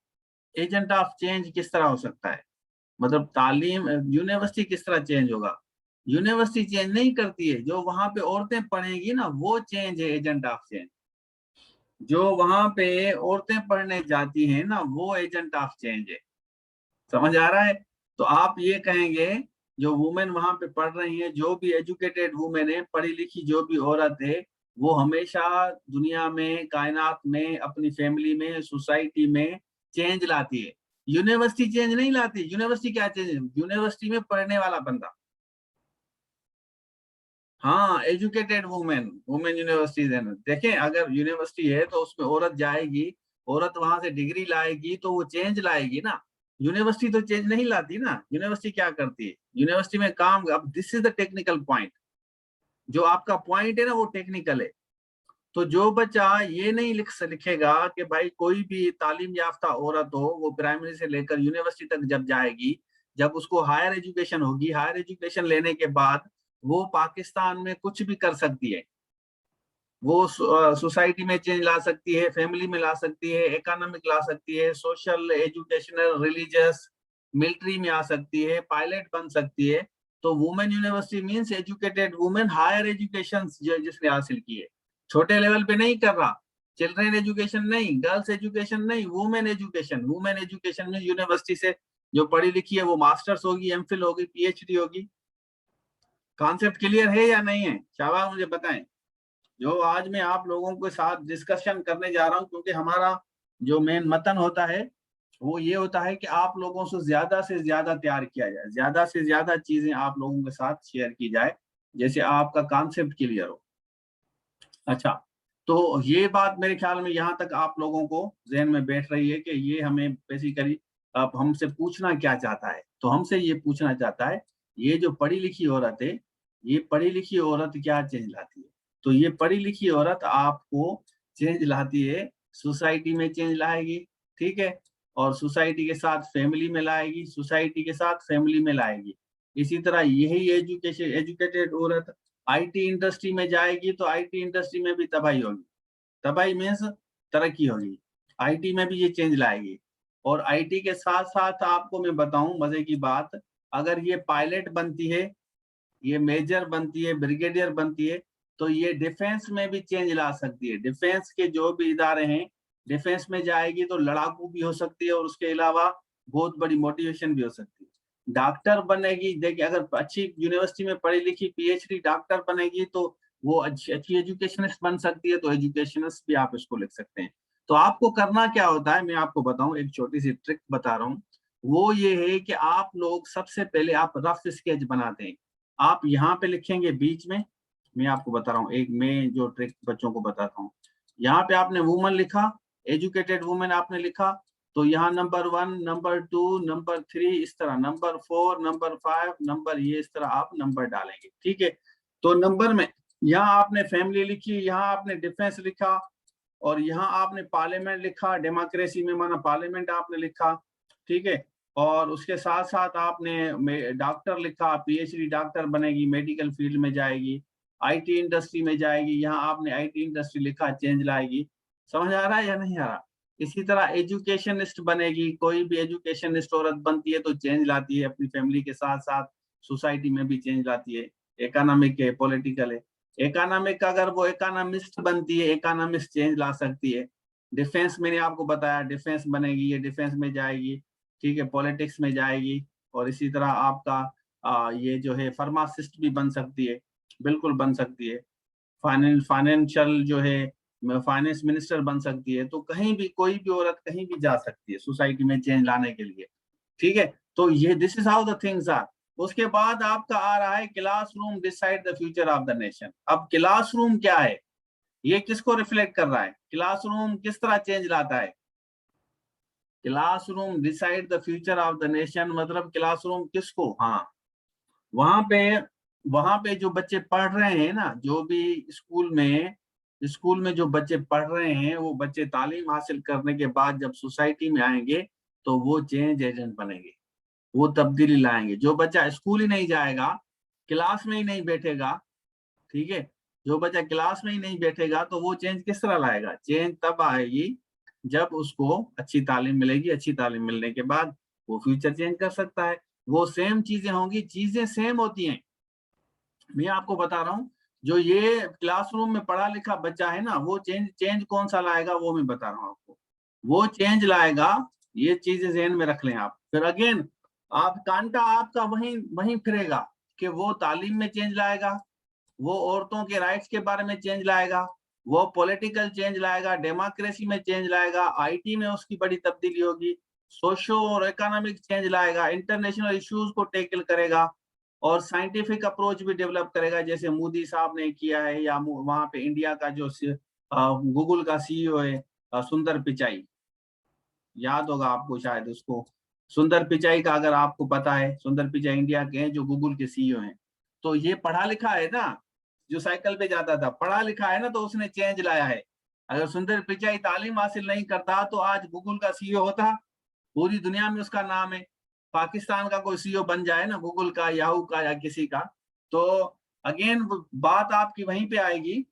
एजेंट ऑफ चेंज किस तरह हो सकता है, मतलब तालीम यूनिवर्सिटी किस तरह चेंज होगा। यूनिवर्सिटी चेंज नहीं करती है, जो वहां पे औरतें पढ़ेंगी ना वो चेंज है, एजेंट ऑफ चेंज। जो वहां पे औरतें पढ़ने जाती हैं ना वो एजेंट ऑफ चेंज है। समझ आ रहा है? तो आप ये कहेंगे जो वुमेन वहां पे पढ़ रही है, जो भी एजुकेटेड वुमेन है, पढ़ी लिखी जो भी औरत है, वो हमेशा दुनिया में, कायनात में, अपनी फैमिली में, सोसाइटी में चेंज लाती है। यूनिवर्सिटी चेंज नहीं लाती। यूनिवर्सिटी क्या चेंज? यूनिवर्सिटी में पढ़ने वाला बंदा। हाँ, एजुकेटेड वुमेन, वुमेन यूनिवर्सिटीज है ना। देखें, अगर यूनिवर्सिटी है तो उसमें औरत जाएगी, औरत वहां से डिग्री लाएगी तो वो चेंज लाएगी ना। यूनिवर्सिटी तो चेंज नहीं लाती ना। यूनिवर्सिटी क्या करती है? यूनिवर्सिटी में काम, अब this is the technical point. जो आपका पॉइंट है ना वो टेक्निकल है। तो जो बच्चा ये नहीं लिखेगा कि भाई कोई भी तालीम याफ्ता औरत हो, वो प्राइमरी से लेकर यूनिवर्सिटी तक जब जाएगी, जब उसको हायर एजुकेशन होगी, हायर एजुकेशन लेने के बाद वो पाकिस्तान में कुछ भी कर सकती है। वो सोसाइटी में चेंज ला सकती है, फैमिली में ला सकती है, इकोनॉमिक ला सकती है, सोशल, एजुकेशनल, रिलीजियस, मिलिट्री में आ सकती है, पायलट बन सकती है। तो women university means educated women, higher education जिसने हासिल की है, छोटे लेवल पे नहीं कर रहा। चिल्ड्रन एजुकेशन नहीं, गर्ल्स एजुकेशन नहीं, वुमेन एजुकेशन। वुमेन एजुकेशन में यूनिवर्सिटी से जो पढ़ी लिखी है वो मास्टर्स होगी, एमफिल होगी, पीएचडी होगी। कॉन्सेप्ट क्लियर है या नहीं है? शाबाश, मुझे बताएं। जो आज मैं आप लोगों के साथ डिस्कशन करने जा रहा हूं, क्योंकि हमारा जो मेन मतन होता है वो ये होता है कि आप लोगों से ज्यादा तैयार किया जाए, ज्यादा से ज्यादा चीजें आप लोगों के साथ शेयर की जाए, जैसे आपका कॉन्सेप्ट क्लियर हो। अच्छा, तो ये बात मेरे ख्याल में यहाँ तक आप लोगों को जहन में बैठ रही है कि ये हमें बेसिकली अब हमसे पूछना क्या चाहता है। तो हमसे ये पूछना चाहता है, ये जो पढ़ी लिखी औरत है, ये पढ़ी लिखी औरत क्या चेंज लाती है? तो ये पढ़ी लिखी औरत आपको चेंज लाती है, सोसाइटी में चेंज लाएगी, ठीक है, और सोसाइटी के साथ फैमिली में लाएगी, सोसाइटी के साथ फैमिली में लाएगी। इसी तरह यही एजुकेशन, एजुकेटेड औरत आईटी इंडस्ट्री में जाएगी तो आईटी इंडस्ट्री में भी तबाही होगी। तबाही मीन्स तरक्की होगी। आईटी में भी ये चेंज लाएगी। और आईटी के साथ साथ आपको मैं बताऊं मजे की बात, अगर ये पायलट बनती है, ये मेजर बनती है, ब्रिगेडियर बनती है, तो ये डिफेंस में भी चेंज ला सकती है। डिफेंस के जो भी इदारे हैं, डिफेंस में जाएगी तो लड़ाकू भी हो सकती है, और उसके अलावा बहुत बड़ी मोटिवेशन भी हो सकती है। डॉक्टर बनेगी, देखिए अगर अच्छी यूनिवर्सिटी में पढ़ी लिखी पीएचडी डॉक्टर बनेगी तो वो अच्छी अच्छी एजुकेशनिस्ट बन सकती है। तो एजुकेशनिस्ट भी आप इसको लिख सकते हैं। तो आपको करना क्या होता है, मैं आपको बताऊं, एक छोटी सी ट्रिक बता रहा हूँ। वो ये है कि आप लोग सबसे पहले आप रफ स्केच बनाते हैं। आप यहाँ पे लिखेंगे बीच में, मैं आपको बता रहा हूँ, एक मैं जो ट्रिक बच्चों को बताता हूँ। यहाँ पे आपने वुमन लिखा, एजुकेटेड वुमेन आपने लिखा, तो यहाँ नंबर 1, नंबर 2, नंबर 3, इस तरह नंबर 4, नंबर 5, नंबर, ये इस तरह आप नंबर डालेंगे, ठीक है। तो नंबर में यहाँ आपने फैमिली लिखी, यहाँ आपने डिफेंस लिखा, और यहाँ आपने पार्लियामेंट लिखा, डेमोक्रेसी में माना पार्लियामेंट आपने लिखा, ठीक है। और उसके साथ साथ आपने डॉक्टर लिखा, पीएचडी डॉक्टर बनेगी, मेडिकल फील्ड में जाएगी, आईटी इंडस्ट्री में जाएगी, यहाँ आपने आईटी इंडस्ट्री लिखा, चेंज लाएगी। समझ आ रहा है या नहीं आ रहा? इसी तरह एजुकेशनिस्ट बनेगी, कोई भी एजुकेशनिस्ट औरत बनती है तो चेंज लाती है, अपनी फैमिली के साथ साथ सोसाइटी में भी चेंज लाती है। इकोनॉमिक है, पॉलिटिकल है। इकोनॉमिक अगर वो इकोनॉमिस्ट बनती है, इकोनॉमिस्ट चेंज ला सकती है। डिफेंस मैंने आपको बताया, डिफेंस बनेगी, ये डिफेंस में जाएगी, ठीक है, पॉलिटिक्स में जाएगी। और इसी तरह आपका ये जो है फार्मासिस्ट भी बन सकती है, बिल्कुल बन सकती है। फाइनेंशियल जो है, फाइनेंस मिनिस्टर बन सकती है। तो कहीं भी कोई भी औरत कहीं भी जा सकती है सोसाइटी में चेंज लाने के लिए, ठीक है। तो ये this is how the things are. उसके बाद आपका आ रहा है classroom decide the future of the nation. अब क्लासरूम क्या है? ये किसको रिफ्लेक्ट कर रहा है? क्लासरूम किस तरह चेंज लाता है? Classroom decide the future of the nation मतलब क्लासरूम किसको? हाँ, वहां पे, वहां पे जो बच्चे पढ़ रहे हैं ना, जो भी स्कूल में जो बच्चे पढ़ रहे हैं, वो बच्चे तालीम हासिल करने के बाद जब सोसाइटी में आएंगे तो वो चेंज एजेंट बनेंगे, वो तब्दीली लाएंगे। जो बच्चा स्कूल ही नहीं जाएगा, क्लास में ही नहीं बैठेगा, ठीक है, जो बच्चा क्लास में ही नहीं बैठेगा तो वो चेंज किस तरह लाएगा? चेंज तब आएगी जब उसको अच्छी तालीम मिलेगी। अच्छी तालीम मिलने के बाद वो फ्यूचर चेंज कर सकता है। वो सेम चीजें होंगी, चीजें सेम होती हैं, मैं आपको बता रहा हूँ, जो ये क्लासरूम में पढ़ा लिखा बच्चा है ना, वो चेंज चेंज कौन सा लाएगा वो मैं बता रहा हूँ आपको। वो चेंज लाएगा, ये चीजें ज़हन में रख लें आप। फिर अगेन आप कांटा आपका वहीं वहीं फिरेगा कि वो तालीम में चेंज लाएगा, वो औरतों के राइट्स के बारे में चेंज लाएगा, वो पॉलिटिकल चेंज लाएगा, डेमोक्रेसी में चेंज लाएगा, आईटी में उसकी बड़ी तब्दीली होगी, सोशो और इकोनॉमिक चेंज लाएगा, इंटरनेशनल इश्यूज को टैकल करेगा और साइंटिफिक अप्रोच भी डेवलप करेगा, जैसे मोदी साहब ने किया है, या वहां पे इंडिया का जो गूगल का सीईओ है सुंदर पिचाई, याद होगा आपको शायद उसको। सुंदर पिचाई का अगर आपको पता है, सुंदर पिचाई इंडिया के हैं जो गूगल के सीईओ हैं। तो ये पढ़ा लिखा है ना, जो साइकिल पे जाता था, पढ़ा लिखा है ना, तो उसने चेंज लाया है। अगर सुंदर पिचाई तालीम हासिल नहीं करता तो आज गूगल का सीईओ होता, पूरी दुनिया में उसका नाम है। पाकिस्तान का कोई सीईओ बन जाए ना गूगल का, याहू का या किसी का, तो अगेन बात आपकी वहीं पे आएगी।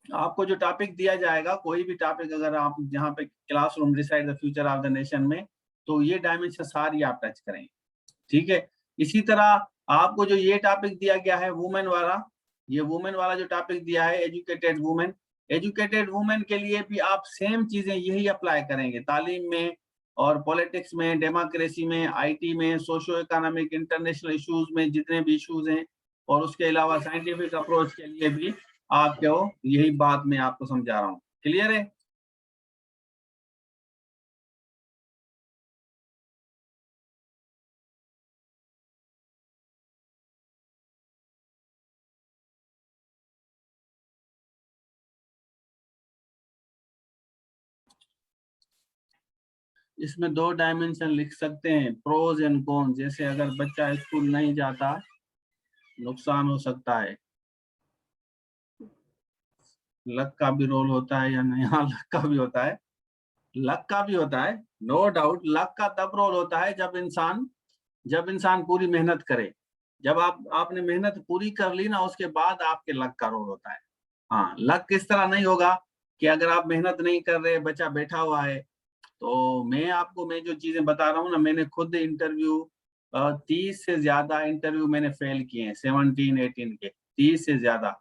आपको जो टॉपिक दिया जाएगा, कोई भी टॉपिक अगर आप जहाँ पे classroom decide the future of the nation में, तो ये डायमेंशन सारी आप टच करेंगे, ठीक है। इसी तरह आपको जो ये टॉपिक दिया गया है वुमेन वाला, ये वुमेन वाला जो टॉपिक दिया है, एजुकेटेड वुमेन, एजुकेटेड वुमेन के लिए भी आप सेम चीजें यही अप्लाई करेंगे, तालीम में और पॉलिटिक्स में, डेमोक्रेसी में, आईटी में, सोशो इकोनॉमिक, इंटरनेशनल इश्यूज में जितने भी इश्यूज हैं, और उसके अलावा साइंटिफिक अप्रोच के लिए भी आपको यही बात मैं आपको समझा रहा हूँ। क्लियर है? इसमें दो डायमेंशन लिख सकते हैं, प्रोज एंड कॉन्स। जैसे अगर बच्चा स्कूल नहीं जाता, नुकसान हो सकता है, लक का भी रोल होता है या नहीं? हाँ, लक का भी होता है, लक का भी होता है, नो डाउट। लक का तब रोल होता है जब इंसान पूरी मेहनत करे। जब आपने मेहनत पूरी कर ली ना, उसके बाद आपके लक का रोल होता है। हाँ, लक किस तरह नहीं होगा कि अगर आप मेहनत नहीं कर रहे, बच्चा बैठा हुआ है। तो मैं जो चीजें बता रहा हूँ ना, मैंने खुद इंटरव्यू 30 से ज्यादा इंटरव्यू मैंने फेल किए हैं, 17-18 के, 30 से ज्यादा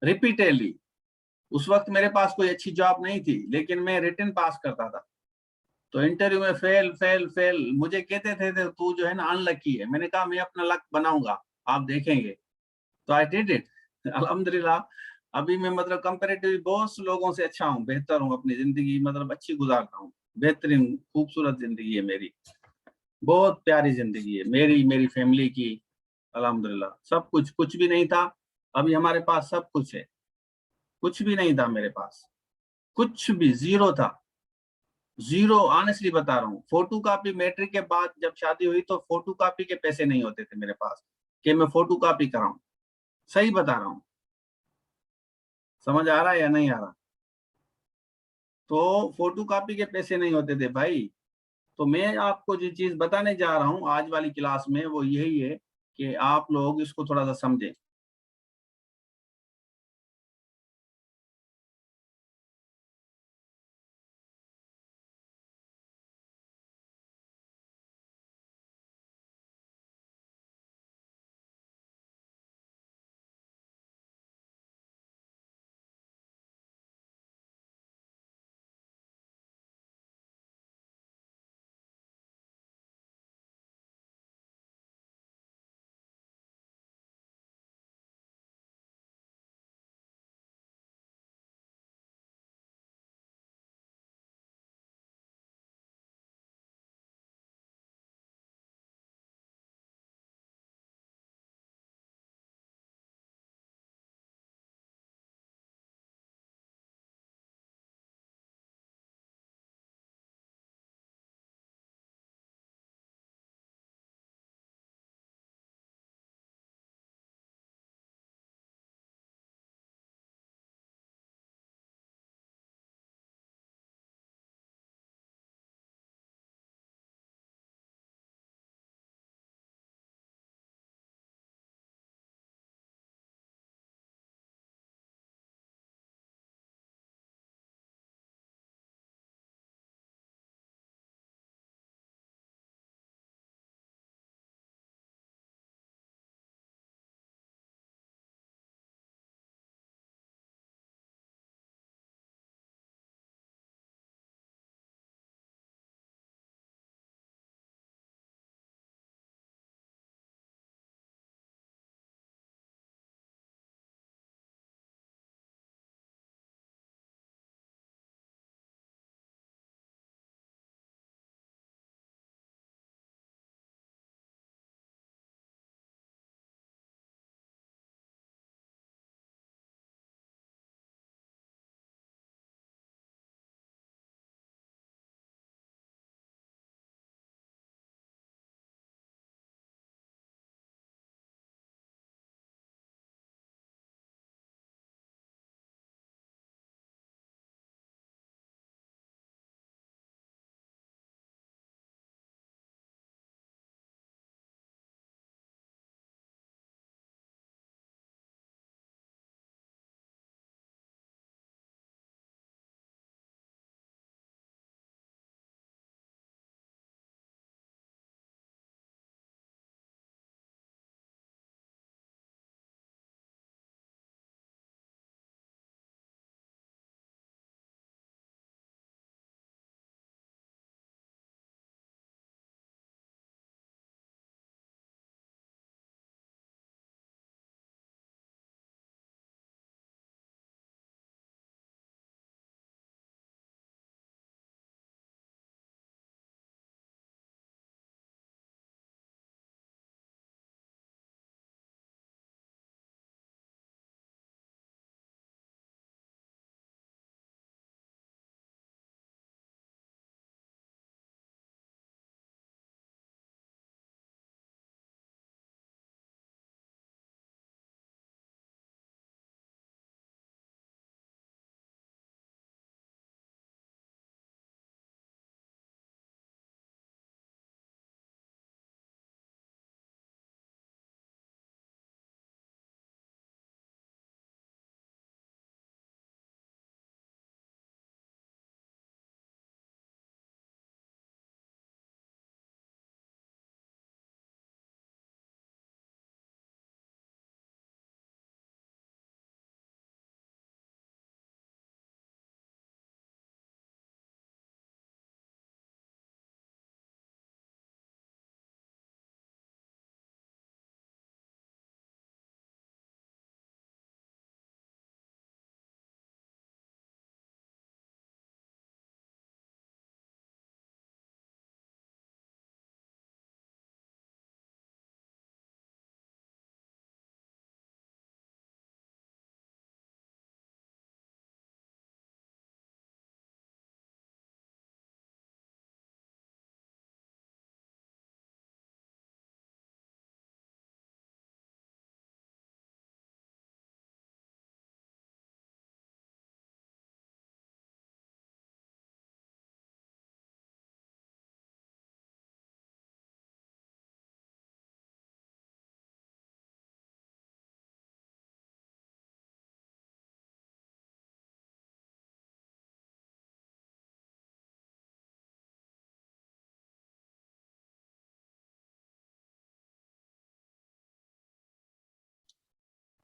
रिपीटेडली। उस वक्त मेरे पास कोई अच्छी जॉब नहीं थी, लेकिन मैं रिटन पास करता था। तो इंटरव्यू में फेल फेल फेल, मुझे कहते थे तू जो है ना अनलकी है। मैंने कहा मैं अपना लक बनाऊंगा, आप देखेंगे। तो आई डिड इट, अल्हम्दुलिल्लाह। अभी मैं मतलब कंपेरेटिवली बहुत से लोगों से अच्छा हूँ, बेहतर हूँ, अपनी जिंदगी मतलब अच्छी गुजारता हूँ, बेहतरीन खूबसूरत जिंदगी है मेरी, बहुत प्यारी जिंदगी है मेरी, मेरी फैमिली की, अल्हम्दुलिल्लाह। सब कुछ, कुछ भी नहीं था, अभी हमारे पास सब कुछ है। कुछ भी नहीं था मेरे पास, कुछ भी जीरो था, जीरो। ऑनेस्टली बता रहा हूँ, फोटो कॉपी, मैट्रिक के बाद जब शादी हुई तो फोटो कॉपी के पैसे नहीं होते थे मेरे पास कि मैं फोटो कॉपी कराऊं। सही बता रहा हूँ, समझ आ रहा है या नहीं आ रहा? तो फोटो कॉपी के पैसे नहीं होते थे भाई। तो मैं आपको जो चीज बताने जा रहा हूँ आज वाली क्लास में, वो यही है कि आप लोग इसको थोड़ा सा समझें।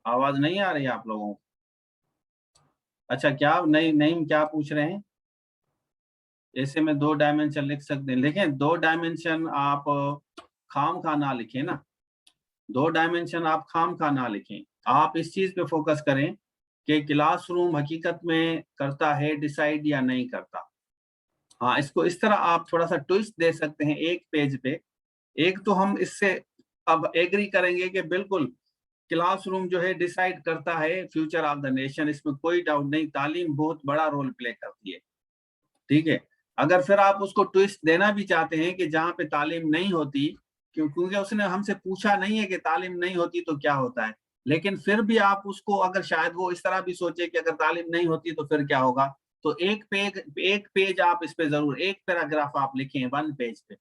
आवाज नहीं आ रही है आप लोगों को? अच्छा, क्या नहीं नहीं, क्या पूछ रहे हैं? ऐसे में 2 डायमेंशन लिख सकते हैं, लेकिन 2 डायमेंशन आप खाम खा ना लिखें ना। 2 डायमेंशन आप खाम खा ना लिखें। आप इस चीज पे फोकस करें कि क्लासरूम हकीकत में करता है डिसाइड या नहीं करता। हाँ, इसको इस तरह आप थोड़ा सा ट्विस्ट दे सकते हैं एक पेज पे। एक तो हम इससे अब एग्री करेंगे कि बिल्कुल क्लासरूम जो है डिसाइड करता है फ्यूचर ऑफ द नेशन, इसमें कोई डाउट नहीं, तालीम बहुत बड़ा रोल प्ले करती है। ठीक है। अगर फिर आप उसको ट्विस्ट देना भी चाहते हैं कि जहाँ पे तालीम नहीं होती, क्योंकि उसने हमसे पूछा नहीं है कि तालीम नहीं होती तो क्या होता है, लेकिन फिर भी आप उसको, अगर शायद वो इस तरह भी सोचे कि अगर तालीम नहीं होती तो फिर क्या होगा, तो एक पेज आप इस पे जरूर, एक पैराग्राफ आप लिखें 1 पेज पे,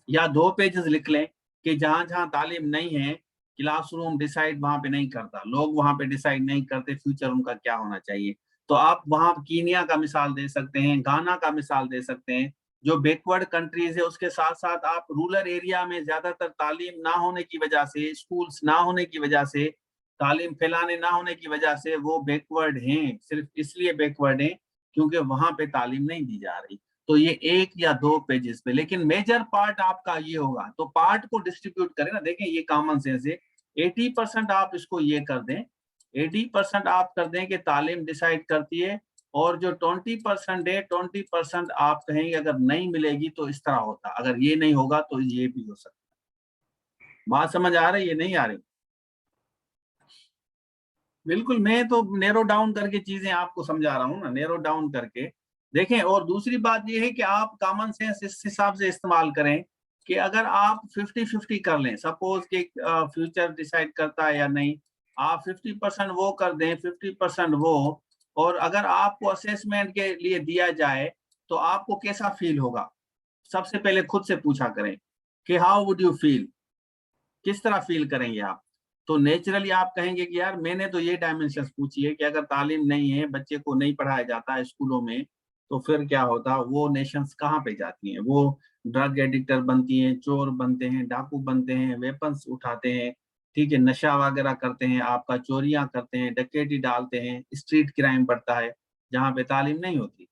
या 2 पेजेस लिख लें कि जहां जहां तालीम नहीं है क्लासरूम डिसाइड वहां पे नहीं करता, लोग वहां पे डिसाइड नहीं करते फ्यूचर उनका क्या होना चाहिए। तो आप वहां कीनिया का मिसाल दे सकते हैं, गाना का मिसाल दे सकते हैं, जो बैकवर्ड कंट्रीज है। उसके साथ साथ आप रूरल एरिया में ज्यादातर तालीम ना होने की वजह से, स्कूल्स ना होने की वजह से, तालीम फैलाने ना होने की वजह से वो बैकवर्ड हैं, सिर्फ इसलिए बैकवर्ड हैं क्योंकि वहां पे तालीम नहीं दी जा रही। तो ये 1 या 2 पेजेस पे, लेकिन मेजर पार्ट आपका ये होगा, तो पार्ट को डिस्ट्रीब्यूट करें ना। देखें, ये कॉमन सेंस है। 80% आप इसको ये कर दें, 80% आप कर दें कि तालीम डिसाइड करती है, और जो 20% है, 20% आप कहेंगे अगर नहीं मिलेगी तो इस तरह होता, अगर ये नहीं होगा तो ये भी हो सकता। बात समझ आ रही है, नहीं आ रही? बिल्कुल, मैं तो नेरो डाउन करके चीजें आपको समझा रहा हूँ ना, नेरो डाउन करके। देखें, और दूसरी बात यह है कि आप कॉमन सेंस इस हिसाब से इस्तेमाल करें कि अगर आप 50-50 कर लें, सपोज कि फ्यूचर डिसाइड करता है या नहीं, आप 50% वो कर दें, 50% वो। और अगर आपको असेसमेंट के लिए दिया जाए तो आपको कैसा फील होगा, सबसे पहले खुद से पूछा करें कि हाउ वुड यू फील, किस तरह फील करेंगे आप। तो नेचुरली आप कहेंगे कि यार मैंने तो ये डायमेंशन पूछी है कि अगर तालीम नहीं है, बच्चे को नहीं पढ़ाया जाता है स्कूलों में, तो फिर क्या होता, वो नेशंस कहाँ पे जाती हैं, वो ड्रग एडिक्टर बनती हैं, चोर बनते हैं, डाकू बनते हैं, वेपन्स उठाते हैं, ठीक है, नशा वगैरह करते हैं, आपका चोरियां करते हैं, डकैती डालते हैं, स्ट्रीट क्राइम बढ़ता है जहाँ पे तालीम नहीं होती।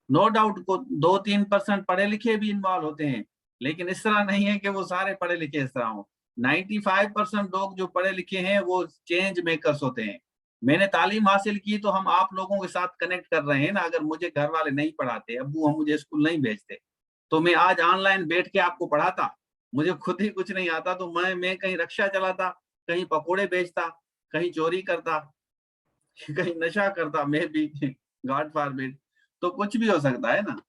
नो डाउट को 2-3% पढ़े लिखे भी इन्वॉल्व होते हैं, लेकिन इस तरह नहीं है कि वो सारे पढ़े लिखे इस तरह हो। 95% लोग जो पढ़े लिखे हैं वो चेंज मेकर्स होते हैं। मैंने तालीम हासिल की तो हम आप लोगों के साथ कनेक्ट कर रहे हैं ना। अगर मुझे घर वाले नहीं पढ़ाते, अब्बू हम मुझे स्कूल नहीं भेजते, तो मैं आज ऑनलाइन बैठ के आपको पढ़ाता। मुझे खुद ही कुछ नहीं आता तो मैं कहीं रिक्शा चलाता, कहीं पकोड़े बेचता, कहीं चोरी करता, कहीं नशा करता, मैं भी गॉड फॉरबिड। तो कुछ भी हो सकता है ना।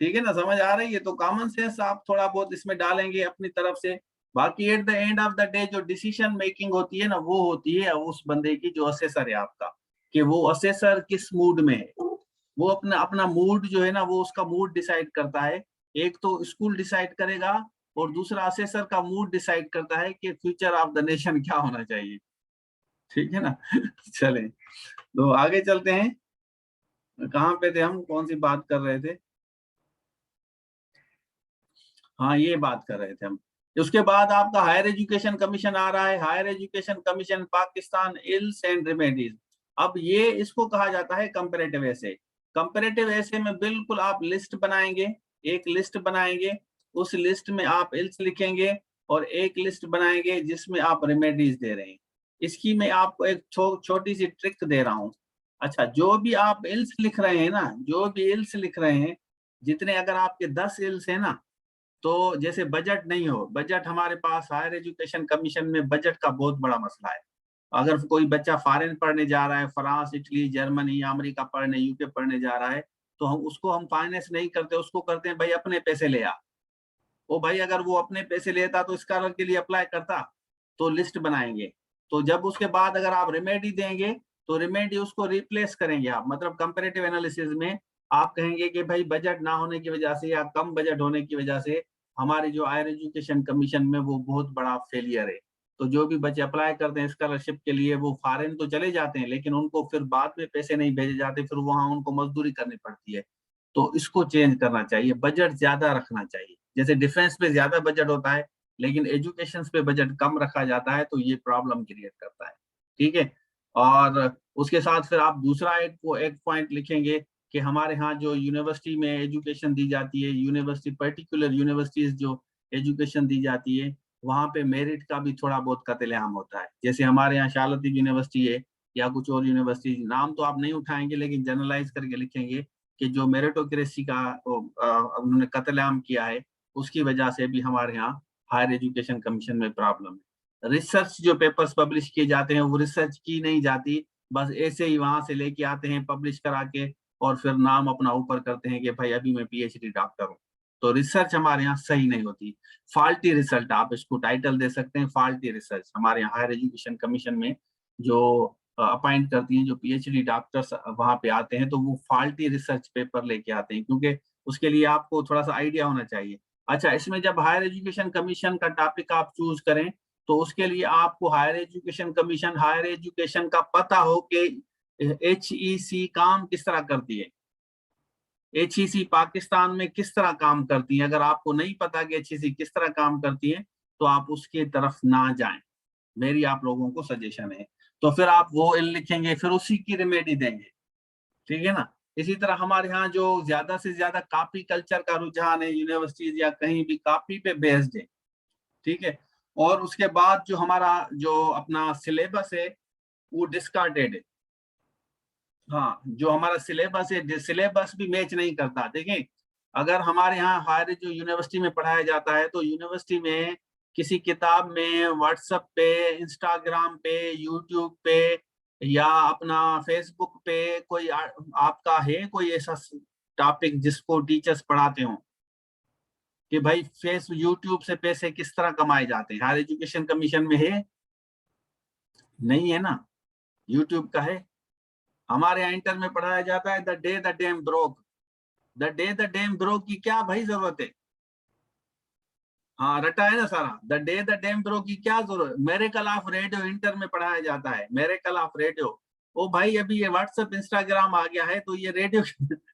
ठीक है ना, समझ आ रही है? तो कॉमन सेंस आप थोड़ा बहुत इसमें डालेंगे अपनी तरफ से। बाकी at the end of the day जो डिसीजन मेकिंग होती है ना, वो होती है उस बंदे की जो असेसर है आपका, कि वो असेसर किस मूड में है। वो अपना अपना मूड जो है ना, वो उसका मूड डिसाइड करता है। एक तो स्कूल डिसाइड करेगा, और दूसरा असेसर का मूड डिसाइड करता है कि फ्यूचर ऑफ द नेशन क्या होना चाहिए। ठीक है ना? चले, तो आगे चलते हैं। कहाँ पे थे हम, कौन सी बात कर रहे थे? हाँ, ये बात कर रहे थे हम। उसके बाद आपका हायर एजुकेशन कमीशन आ रहा है, higher education commission Pakistan, ills and remedies. अब ये इसको कहा जाता है कंपैरेटिव ऐसे। कंपैरेटिव ऐसे में बिल्कुल आप लिस्ट बनाएंगे, एक लिस्ट बनाएंगे, उस लिस्ट में आप इल्स लिखेंगे, और एक लिस्ट बनाएंगे जिसमें आप रेमेडीज दे रहे हैं। इसकी मैं आपको एक छोटी सी ट्रिक दे रहा हूँ। अच्छा, जो भी आप इल्स लिख रहे हैं ना, जो भी इल्स लिख रहे हैं, जितने अगर आपके 10 इल्स है ना, तो जैसे बजट नहीं हो, बजट हमारे पास हायर एजुकेशन कमीशन में बजट का बहुत बड़ा मसला है। अगर कोई बच्चा फॉरेन पढ़ने जा रहा है, फ्रांस, इटली, जर्मनी, अमेरिका पढ़ने, यूके पढ़ने जा रहा है, तो हम फाइनेंस नहीं करते, उसको करते हैं भाई अपने पैसे ले आ। ओ भाई, अगर वो अपने पैसे लेता तो स्कॉलर के लिए अप्लाई करता। तो लिस्ट बनाएंगे, तो जब उसके बाद अगर आप रेमेडी देंगे, तो रेमेडी उसको रिप्लेस करेंगे आप, मतलब कंपेरेटिव एनालिसिस में आप कहेंगे कि भाई बजट ना होने की वजह से या कम बजट होने की वजह से हमारी जो हायर एजुकेशन कमीशन में वो बहुत बड़ा फेलियर है। तो जो भी बच्चे अप्लाई करते हैं स्कॉलरशिप के लिए, वो फॉरेन तो चले जाते हैं, लेकिन उनको फिर बाद में पैसे नहीं भेजे जाते, फिर वहां उनको मजदूरी करनी पड़ती है। तो इसको चेंज करना चाहिए, बजट ज्यादा रखना चाहिए। जैसे डिफेंस पे ज्यादा बजट होता है, लेकिन एजुकेशन पे बजट कम रखा जाता है, तो ये प्रॉब्लम क्रिएट करता है। ठीक है। और उसके साथ फिर आप दूसरा एक पॉइंट लिखेंगे कि हमारे यहाँ जो यूनिवर्सिटी में एजुकेशन दी जाती है, यूनिवर्सिटी पर्टिकुलर यूनिवर्सिटीज जो एजुकेशन दी जाती है, वहाँ पे मेरिट का भी थोड़ा बहुत कत्लेआम होता है। जैसे हमारे यहाँ शालती यूनिवर्सिटी है या कुछ और यूनिवर्सिटी, नाम तो आप नहीं उठाएंगे लेकिन जनरलाइज करके लिखेंगे कि जो मेरिटोक्रेसी का उन्होंने कत्लेआम किया है, उसकी वजह से भी हमारे यहाँ हायर एजुकेशन कमीशन में प्रॉब्लम है। रिसर्च जो पेपर्स पब्लिश किए जाते हैं वो रिसर्च की नहीं जाती, बस ऐसे ही वहां से लेके आते हैं पब्लिश करा के, और फिर नाम अपना ऊपर करते हैं कि भाई अभी मैं पीएचडी डॉक्टर हूँ। तो रिसर्च हमारे यहाँ सही नहीं होती। फॉल्टी रिसल्ट, आप इसको टाइटल दे सकते हैं, फॉल्टी रिसर्च। हमारे यहाँ हायर एजुकेशन कमीशन में जो अपॉइंट करती हैं जो पीएचडी डॉक्टर्स वहां पे आते हैं, तो वो फॉल्टी रिसर्च पेपर लेके आते हैं, क्योंकि उसके लिए आपको थोड़ा सा आइडिया होना चाहिए। अच्छा, इसमें जब हायर एजुकेशन कमीशन का टॉपिक आप चूज करें, तो उसके लिए आपको हायर एजुकेशन का पता हो कि HEC काम किस तरह करती है, HEC पाकिस्तान में किस तरह काम करती है। अगर आपको नहीं पता कि HEC किस तरह काम करती है, तो आप उसके तरफ ना जाएं, मेरी आप लोगों को सजेशन है। तो फिर आप वो लिखेंगे, फिर उसी की रेमेडी देंगे, ठीक है ना। इसी तरह हमारे यहाँ जो ज्यादा से ज्यादा कॉपी कल्चर का रुझान है, यूनिवर्सिटीज या कहीं भी कॉपी पे बेस्ड है, ठीक है। और उसके बाद जो हमारा जो अपना सिलेबस है वो डिस्कार्डेड है। हाँ, जो हमारा सिलेबस है, सिलेबस भी मैच नहीं करता। देखें, अगर हमारे यहाँ हायर जो यूनिवर्सिटी में पढ़ाया जाता है, तो यूनिवर्सिटी में किसी किताब में, व्हाट्सएप पे, इंस्टाग्राम पे, यूट्यूब पे या अपना फेसबुक पे कोई आपका है कोई ऐसा टॉपिक जिसको टीचर्स पढ़ाते हो कि भाई फेस यूट्यूब से पैसे किस तरह कमाए जाते हैं? हायर एजुकेशन कमीशन में है? नहीं है ना। यूट्यूब का है। हमारे यहाँ इंटर में पढ़ाया जाता है the day the dam broke. The day the dam broke की क्या भाई जरूरत है? हाँ, रटा है ना सारा। The day the dam broke की क्या जरूरत? मेरे कल ऑफ रेडियो इंटर में पढ़ाया जाता है, मेरे कल ऑफ रेडियो। ओ भाई, अभी ये व्हाट्सएप इंस्टाग्राम आ गया है, तो ये रेडियो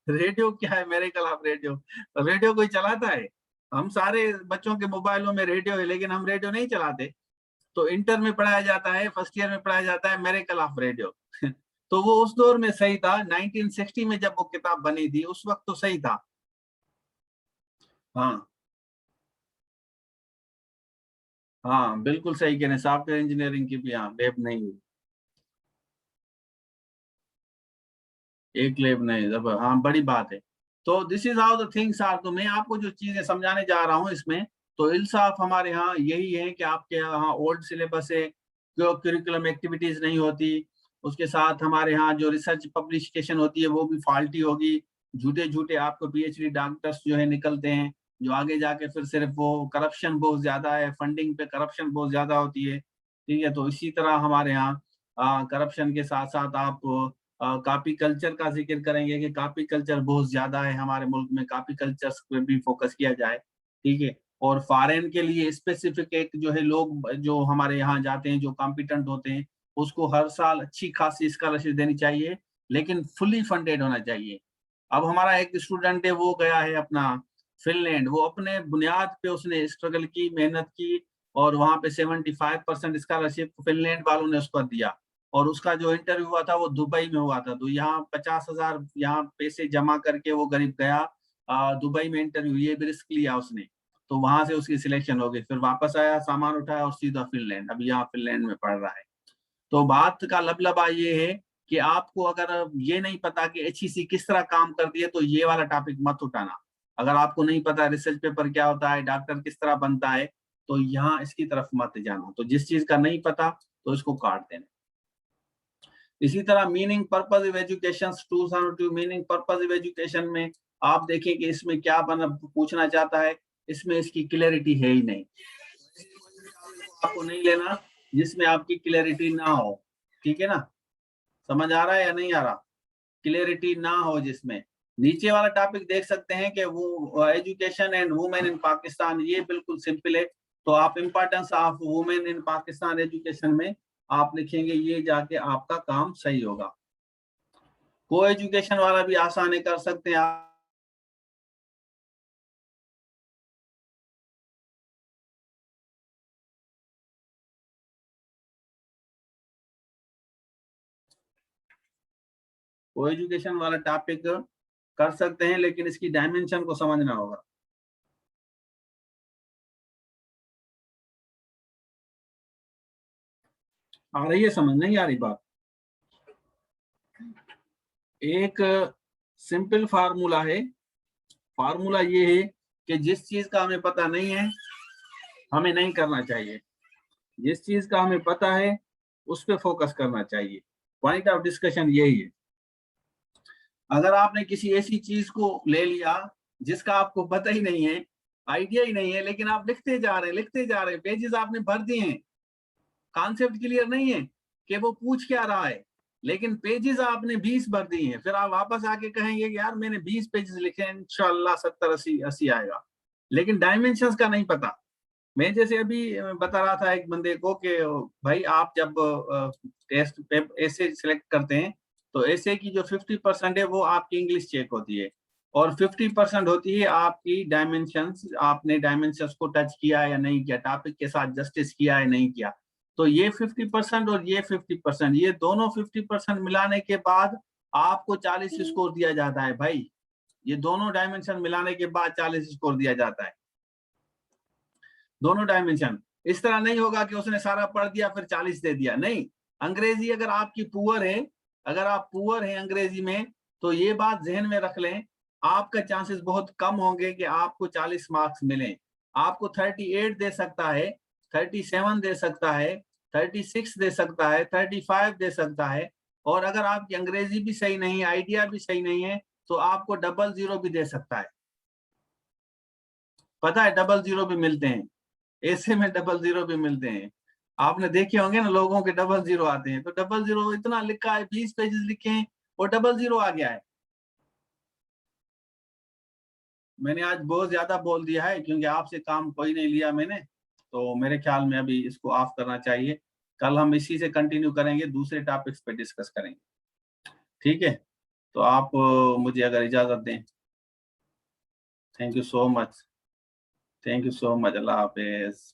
रेडियो क्या है? मेरे कल ऑफ रेडियो, रेडियो कोई चलाता है? हम सारे बच्चों के मोबाइलों में रेडियो है, लेकिन हम रेडियो नहीं चलाते। तो इंटर में पढ़ाया जाता है, फर्स्ट ईयर में पढ़ाया जाता है मेरेकल ऑफ रेडियो। तो वो उस दौर में सही था, 1960 में जब वो किताब बनी थी उस वक्त तो सही था। हाँ, हाँ, बिल्कुल सही कह रहे हैं। सॉफ्टवेयर इंजीनियरिंग की भी, हाँ, लैब नहीं हुई। एक लैब नहीं, जब, हाँ, बड़ी बात है। तो this is how the things are. तो मैं आपको जो चीजें समझाने जा रहा हूँ इसमें, तो इंसाफ हमारे यहाँ यही है कि आपके यहाँ ओल्ड सिलेबस है, जो करिकुलम एक्टिविटीज नहीं होती। उसके साथ हमारे यहाँ जो रिसर्च पब्लिकेशन होती है वो भी फॉल्टी होगी। झूठे झूठे आपको पीएचडी डॉक्टर्स जो है निकलते हैं, जो आगे जाके फिर सिर्फ वो, करप्शन बहुत ज्यादा है, फंडिंग पे करप्शन बहुत ज्यादा होती है, ठीक है। तो इसी तरह हमारे यहाँ करप्शन के साथ साथ आप कॉपी कल्चर का जिक्र करेंगे कि कॉपी कल्चर बहुत ज्यादा है हमारे मुल्क में, कॉपी कल्चर पे भी फोकस किया जाए, ठीक है। और फॉरेन के लिए स्पेसिफिक एक जो है, लोग जो हमारे यहाँ जाते हैं जो कॉम्पिटेंट होते हैं, उसको हर साल अच्छी खासी स्कॉलरशिप देनी चाहिए, लेकिन फुली फंडेड होना चाहिए। अब हमारा एक स्टूडेंट है, वो गया है अपना फिनलैंड, वो अपने बुनियाद पे उसने स्ट्रगल की, मेहनत की, और वहां पे 75% स्कॉलरशिप फिनलैंड वालों ने उसको दिया। और उसका जो इंटरव्यू हुआ था वो दुबई में हुआ था। तो यहाँ 50,000 यहाँ पैसे जमा करके वो गरीब गया दुबई में इंटरव्यू, ये भी रिस्क लिया उसने। तो वहां से उसकी सिलेक्शन हो गई, फिर वापस आया, सामान उठाया और सीधा फिनलैंड, अभी यहाँ फिनलैंड में पढ़ रहा है। तो बात का लबलबा ये है कि आपको अगर ये नहीं पता कि HEC किस तरह काम करती है, तो ये वाला टॉपिक मत उठाना। अगर आपको नहीं पता रिसर्च पेपर क्या होता है, डॉक्टर किस तरह बनता है, तो यहाँ इसकी तरफ मत जाना। तो जिस चीज का नहीं पता तो इसको काट देना। इसी तरह meaning purposive education 202, meaning purposive education में आप देखें कि इसमें क्या बना पूछना चाहता है, इसमें इसकी क्लैरिटी है ही नहीं। आपको नहीं लेना जिसमें आपकी क्लैरिटी ना हो, ठीक है ना। समझ आ रहा है या नहीं आ रहा? क्लियरिटी ना हो जिसमें। नीचे वाला टॉपिक देख सकते हैं कि वो education and women in Pakistan, ये बिल्कुल सिंपल है। तो आप importance of women in Pakistan education में आप लिखेंगे, ये जाके आपका काम सही होगा। को एजुकेशन वाला भी आसान है, कर सकते हैं आप। को एजुकेशन वाला टॉपिक कर सकते हैं, लेकिन इसकी डायमेंशन को समझना होगा। आ रही है समझ, नहीं आ रही बात? एक सिंपल फार्मूला है, फार्मूला ये है कि जिस चीज का हमें पता नहीं है हमें नहीं करना चाहिए, जिस चीज का हमें पता है उस पर फोकस करना चाहिए। पॉइंट ऑफ डिस्कशन यही है। अगर आपने किसी ऐसी चीज को ले लिया जिसका आपको पता ही नहीं है, आइडिया ही नहीं है, लेकिन आप लिखते जा रहे हैं, लिखते जा रहे हैं, पेजेस आपने भर दिए हैं, कॉन्सेप्ट क्लियर नहीं है कि वो पूछ क्या रहा है, लेकिन पेजेस आपने 20 भर दिए हैं, फिर आप वापस आके कहेंगे कि यार मैंने 20 पेजेस लिखे हैं, इंशाल्लाह 70-80 आएगा, लेकिन डायमेंशंस का नहीं पता। मैं जैसे अभी बता रहा था एक बंदे को कि भाई आप जब टेस्ट ऐसे सिलेक्ट करते हैं तो ऐसे की जो 50% है वो आपकी इंग्लिश चेक होती है, और 50% होती है आपकी डायमेंशंस, आपने डायमेंशंस को टच किया या नहीं किया, टॉपिक के साथ जस्टिस किया या नहीं किया। तो ये 50% और ये 50%, ये दोनों 50% मिलाने के बाद आपको 40 स्कोर दिया जाता है भाई। ये दोनों डायमेंशन मिलाने के बाद 40 स्कोर दिया जाता है, दोनों डायमेंशन। इस तरह नहीं होगा कि उसने सारा पढ़ दिया फिर 40 दे दिया, नहीं। अंग्रेजी अगर आपकी पुअर है, अगर आप पुअर हैं अंग्रेजी में, तो ये बात जहन में रख लें, आपका चांसेस बहुत कम होंगे कि आपको 40 मार्क्स मिलें। आपको 38 दे सकता है, 37 दे सकता है, 36 दे सकता है, 35 दे सकता है, और अगर आपकी अंग्रेजी भी सही नहीं है, आइडिया भी सही नहीं है, तो आपको 00 भी दे सकता है। पता है 00 भी मिलते हैं, ऐसे में 00 भी मिलते हैं। आपने देखे होंगे ना लोगों के 00 आते हैं, तो 00 इतना लिखा है, 20 पेजेस लिखे हैं और 00 आ गया है। मैंने आज बहुत ज्यादा बोल दिया है क्योंकि आपसे काम कोई नहीं लिया मैंने, तो मेरे ख्याल में अभी इसको ऑफ करना चाहिए। कल हम इसी से कंटिन्यू करेंगे, दूसरे टॉपिक्स पे डिस्कस करेंगे, ठीक है? तो आप मुझे अगर इजाजत दें। Thank you so much, thank you so much, Allah Hafiz.